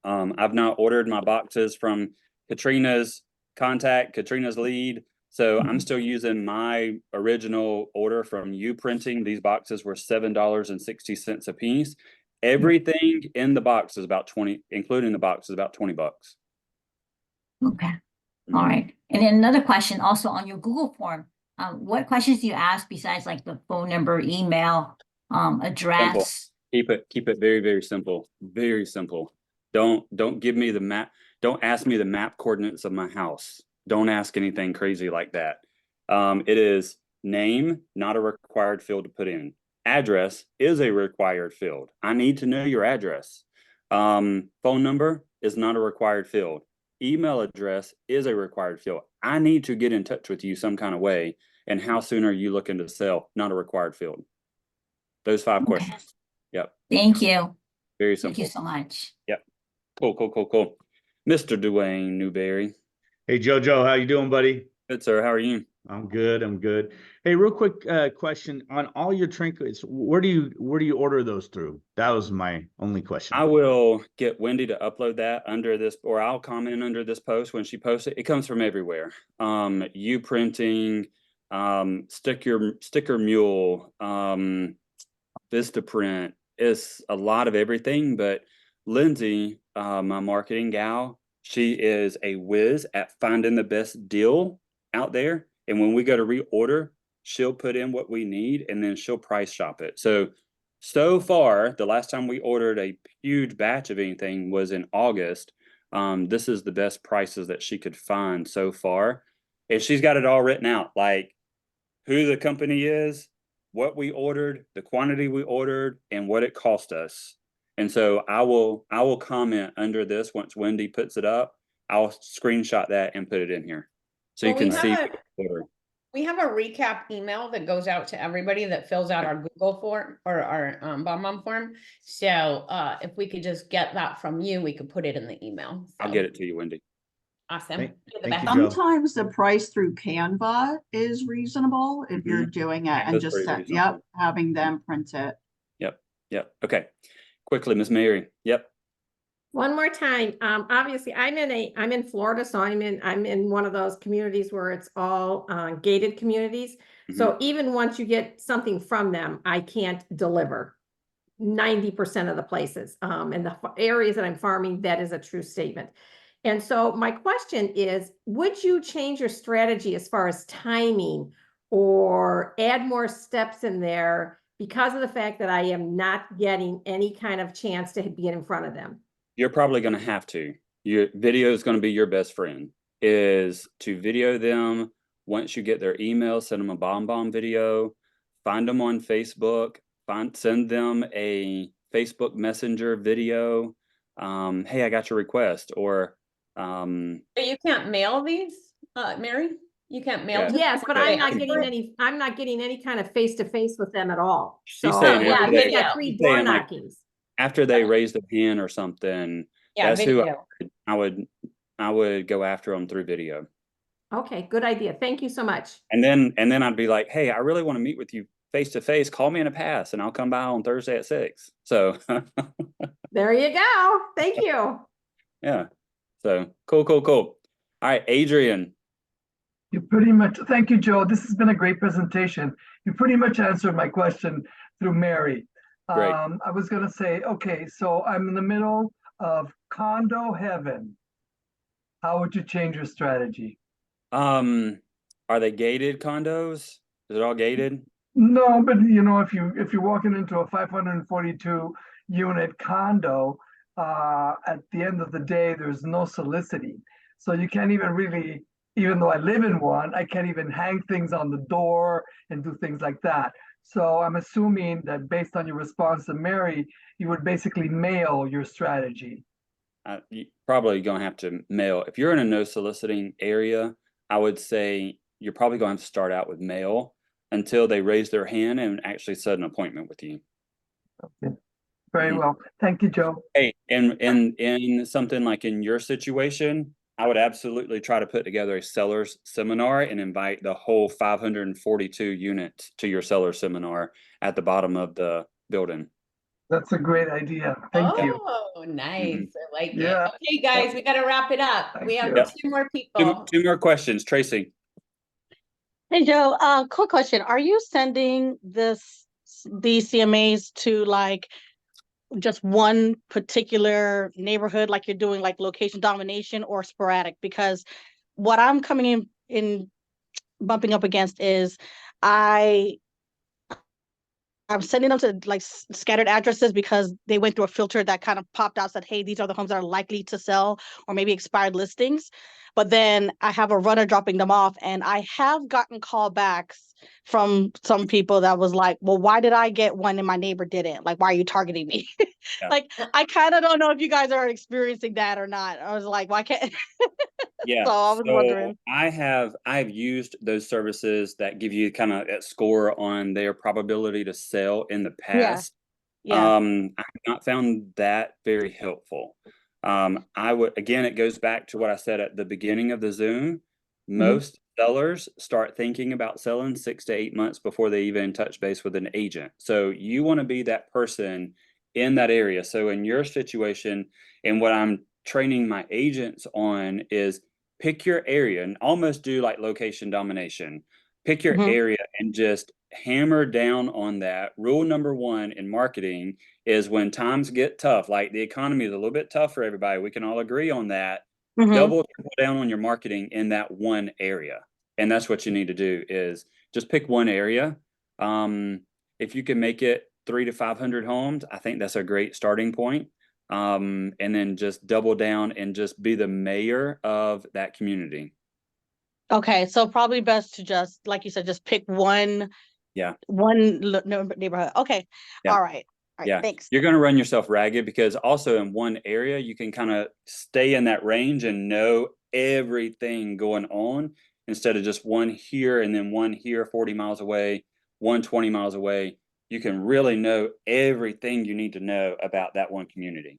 I've now ordered my boxes from Katrina's lead. So I'm still using my original order from you printing. These boxes were $7.60 a piece. Everything in the box is about 20, including the box is about 20 bucks.
Okay. All right. And then another question also on your Google form, what questions do you ask besides like the phone number, email, address?
Simple. Keep it very, very simple. Very simple. Don't give me the map. Don't ask me the map coordinates of my house. Don't ask anything crazy like that. It is name, not a required field to put in. Address is a required field. I need to know your address. Phone number is not a required field. Email address is a required field. I need to get in touch with you some kind of way. And how soon are you looking to sell? Not a required field. Those 5 questions. Yep.
Thank you.
Very simple.
Thank you so much.
Yep. Cool. Mr. Dwayne Newberry.
Hey, Jojo, how you doing, buddy?
Good, sir. How are you?
I'm good. I'm good. Hey, real quick question on all your trinkets. Where do you order those through? That was my only question.
I will get Wendy to upload that under this, or I'll comment under this post when she posts it. It comes from everywhere. U printing, sticker mule, Vistaprint. It's a lot of everything, but Lindsay, my marketing gal, she is a whiz at finding the best deal out there. And when we go to reorder, she'll put in what we need and then she'll price shop it. So far, the last time we ordered a huge batch of anything was in August. This is the best prices that she could find so far. And she's got it all written out, like who the company is, what we ordered, the quantity we ordered, and what it cost us. And so I will comment under this once Wendy puts it up. I'll screenshot that and put it in here. So you
Well, we
can
have
see
a-
the order.
We have a recap email that goes out to everybody that fills out our Google form or our BombBomb form. So if we could just get that from you, we could put it in the email.
I'll
So,
get it to you, Wendy.
awesome.
Thank-
You're the
thank you,
best.
Joe.
Sometimes the price through Canva is reasonable if you're doing it and
That's
just
pretty
set,
reasonable.
yep, having them print it.
Yep. Okay. Quickly, Miss Mary. Yep.
One more time, obviously, I'm in Florida, so I'm in one of those communities where it's all gated communities. So even once you get something from them, I can't deliver 90% of the places. In the areas that I'm farming, that is a true statement. And so my question is, would you change your strategy as far as timing or add more steps in there because of the fact that I am not getting any kind of chance to be in front of them?
You're probably going to have to. Your video is going to be your best friend, is to video them. Once you get their email, send them a BombBomb video, find them on Facebook, send them a Facebook Messenger video. Hey, I got your request. Or
So you can't mail these, Mary? You can't mail?
Yeah.
to
Yes,
them?
but
Okay,
I'm not
I'm
getting
sorry.
I'm not getting any kind of face-to-face with them at all.
She's
So
saying
yeah,
after
they
they-
got 3
she's
door
saying, like,
knockings.
after they raise their hand or something,
Yeah,
that's who
video.
I would go after them through video.
Okay, good idea. Thank you so much.
And then I'd be like, hey, I really want to meet with you face to face. Call me in a pass and I'll come by on Thursday at 6. So
There you go. Thank you.
yeah. So cool. All right, Adrian.
You pretty much, thank you, Joe. This has been a great presentation. You pretty much answered my question through Mary.
Great.
I was gonna say, okay, so I'm in the middle of condo heaven. How would you change your strategy?
Are they gated condos? Is it all gated?
No, but you know, if you're walking into a 542 unit condo, at the end of the day, there's no soliciting. So you can't even really, even though I live in one, I can't even hang things on the door and do things like that. So I'm assuming that based on your response to Mary, you would basically mail your strategy.
You probably gonna have to mail. If you're in a no soliciting area, I would say you're probably going to have to start out with mail until they raise their hand and actually set an appointment with you.
Very
Mhm.
well. Thank you, Joe.
Hey, in something like in your situation, I would absolutely try to put together a seller's seminar and invite the whole 542 units to your seller seminar at the bottom of the building.
That's a great idea. Thank you.
Oh, nice. I like
Yeah.
it. Okay, guys, we gotta wrap it up.
Thank
We have
you.
2 more people.
Two more questions, Tracy.
Hey, Joe, quick question. Are you sending these CMAs to like just one particular neighborhood, like you're doing like location domination, or sporadic? Because what I'm coming in bumping up against is I'm sending them to like scattered addresses because they went through a filter that kind of popped out, said, hey, these are the homes that are likely to sell, or maybe expired listings. But then I have a runner dropping them off, and I have gotten callbacks from some people that was like, well, why did I get one and my neighbor didn't? Like, why are you targeting me?
Yeah.
Like, I kind of don't know if you guys are experiencing that or not. I was like, why can't?
Yeah.
So I was wondering.
I've used those services that give you kind of a score on their probability to sell in the past.
Yeah.
I have not found that very helpful. I would, again, it goes back to what I said at the beginning of the Zoom.
Mm-hmm.
Most sellers start thinking about selling 6 to 8 months before they even touch base with an agent. So you want to be that person in that area. So in your situation, and what I'm training my agents on is pick your area and almost do like location domination. Pick your
Mhm.
area and just hammer down on that. Rule number one in marketing is when times get tough, like the economy is a little bit tough for everybody. We can all agree on that.
Mhm.
Double down on your marketing in that one area. And that's what you need to do is just pick one area. If you can make it 300 to 500 homes, I think that's a great starting point. And then just double down and just be the mayor of that community.
Okay, so probably best to just, like you said, just pick one neighborhood. Okay.
Yeah.
All right.
Yeah,
Thanks.
you're going to run yourself ragged because also in one area, you can kind of stay in that range and know everything going on instead of just one here and then one here 40 miles away, 120 miles away. You can really know everything you need to know about that one community.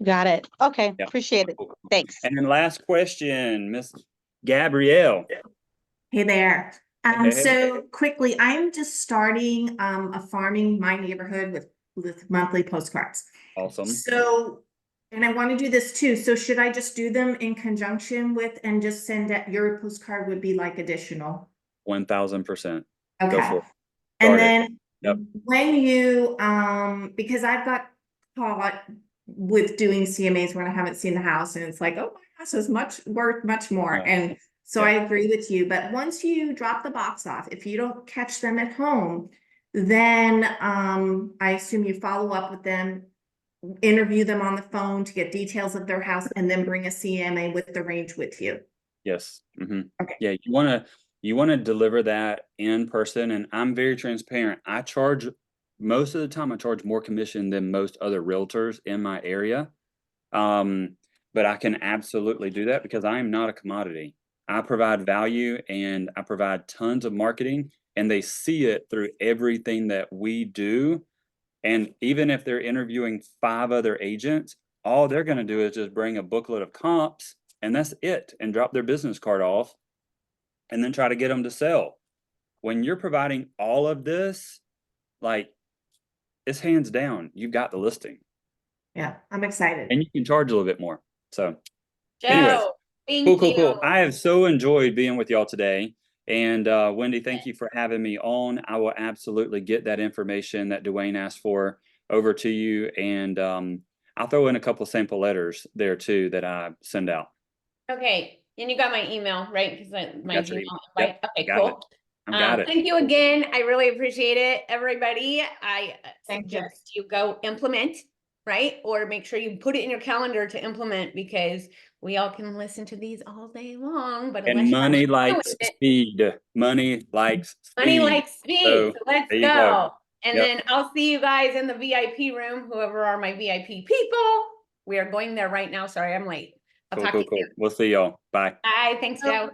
Got it. Okay.
Yep.
Appreciate it.
Cool.
Thanks.
And then last question, Miss Gabrielle.
Hey there.
Hey.
So quickly, I'm just starting a farming my neighborhood with monthly postcards.
Awesome.
So, and I want to do this too. So should I just do them in conjunction with and just send out your postcard would be like additional?
1000%.
Okay.
Go for it.
And
Start it.
then when you because I've got caught with doing CMAs when I haven't seen the house and it's like, oh my gosh, it's worth much more.
Right.
And so
Yeah.
I agree with you. But once you drop the box off, if you don't catch them at home, then I assume you follow up with them, interview them on the phone to get details of their house, and then bring a CMA with the range with you.
Yes. Mm-hmm.
Okay.
Yeah, you want to deliver that in person, and I'm very transparent. I charge most of the time. I charge more commission than most other realtors in my area, but I can absolutely do that because I am not a commodity. I provide value and I provide tons of marketing, and they see it through everything that we do. And even if they're interviewing 5 other agents, all they're going to do is just bring a booklet of comps and that's it, and drop their business card off and then try to get them to sell. When you're providing all of this, like it's hands down, you've got the listing.
Yeah, I'm excited.
And you can charge a little bit more. So
Joe,
anyways,
thank you.
cool. I have so enjoyed being with y'all today. And Wendy, thank you for having me on. I will absolutely get that information that Dwayne asked for over to you. And I'll throw in a couple of sample letters there too that I send out.
Okay, and you got my email, right? Because my
Got your
Gmail
email.
invite.
Yep,
Okay,
got
cool.
it. I've got it.
Thank you again. I really appreciate it, everybody. I
Thank you.
suggest you go implement, right? Or make sure you put it in your calendar to implement because we all can listen to these all day long. But
And
unless you
money
actually do
likes
it,
speed. Money likes
money
speed.
likes speed.
So
So let's
there you
go.
go.
And
Yep.
then I'll see you guys in the VIP room, whoever are my VIP people. We are going there right now. Sorry, I'm late. I'll talk to you
Cool.
soon.
We'll see y'all. Bye.
Bye. Thanks, Joe.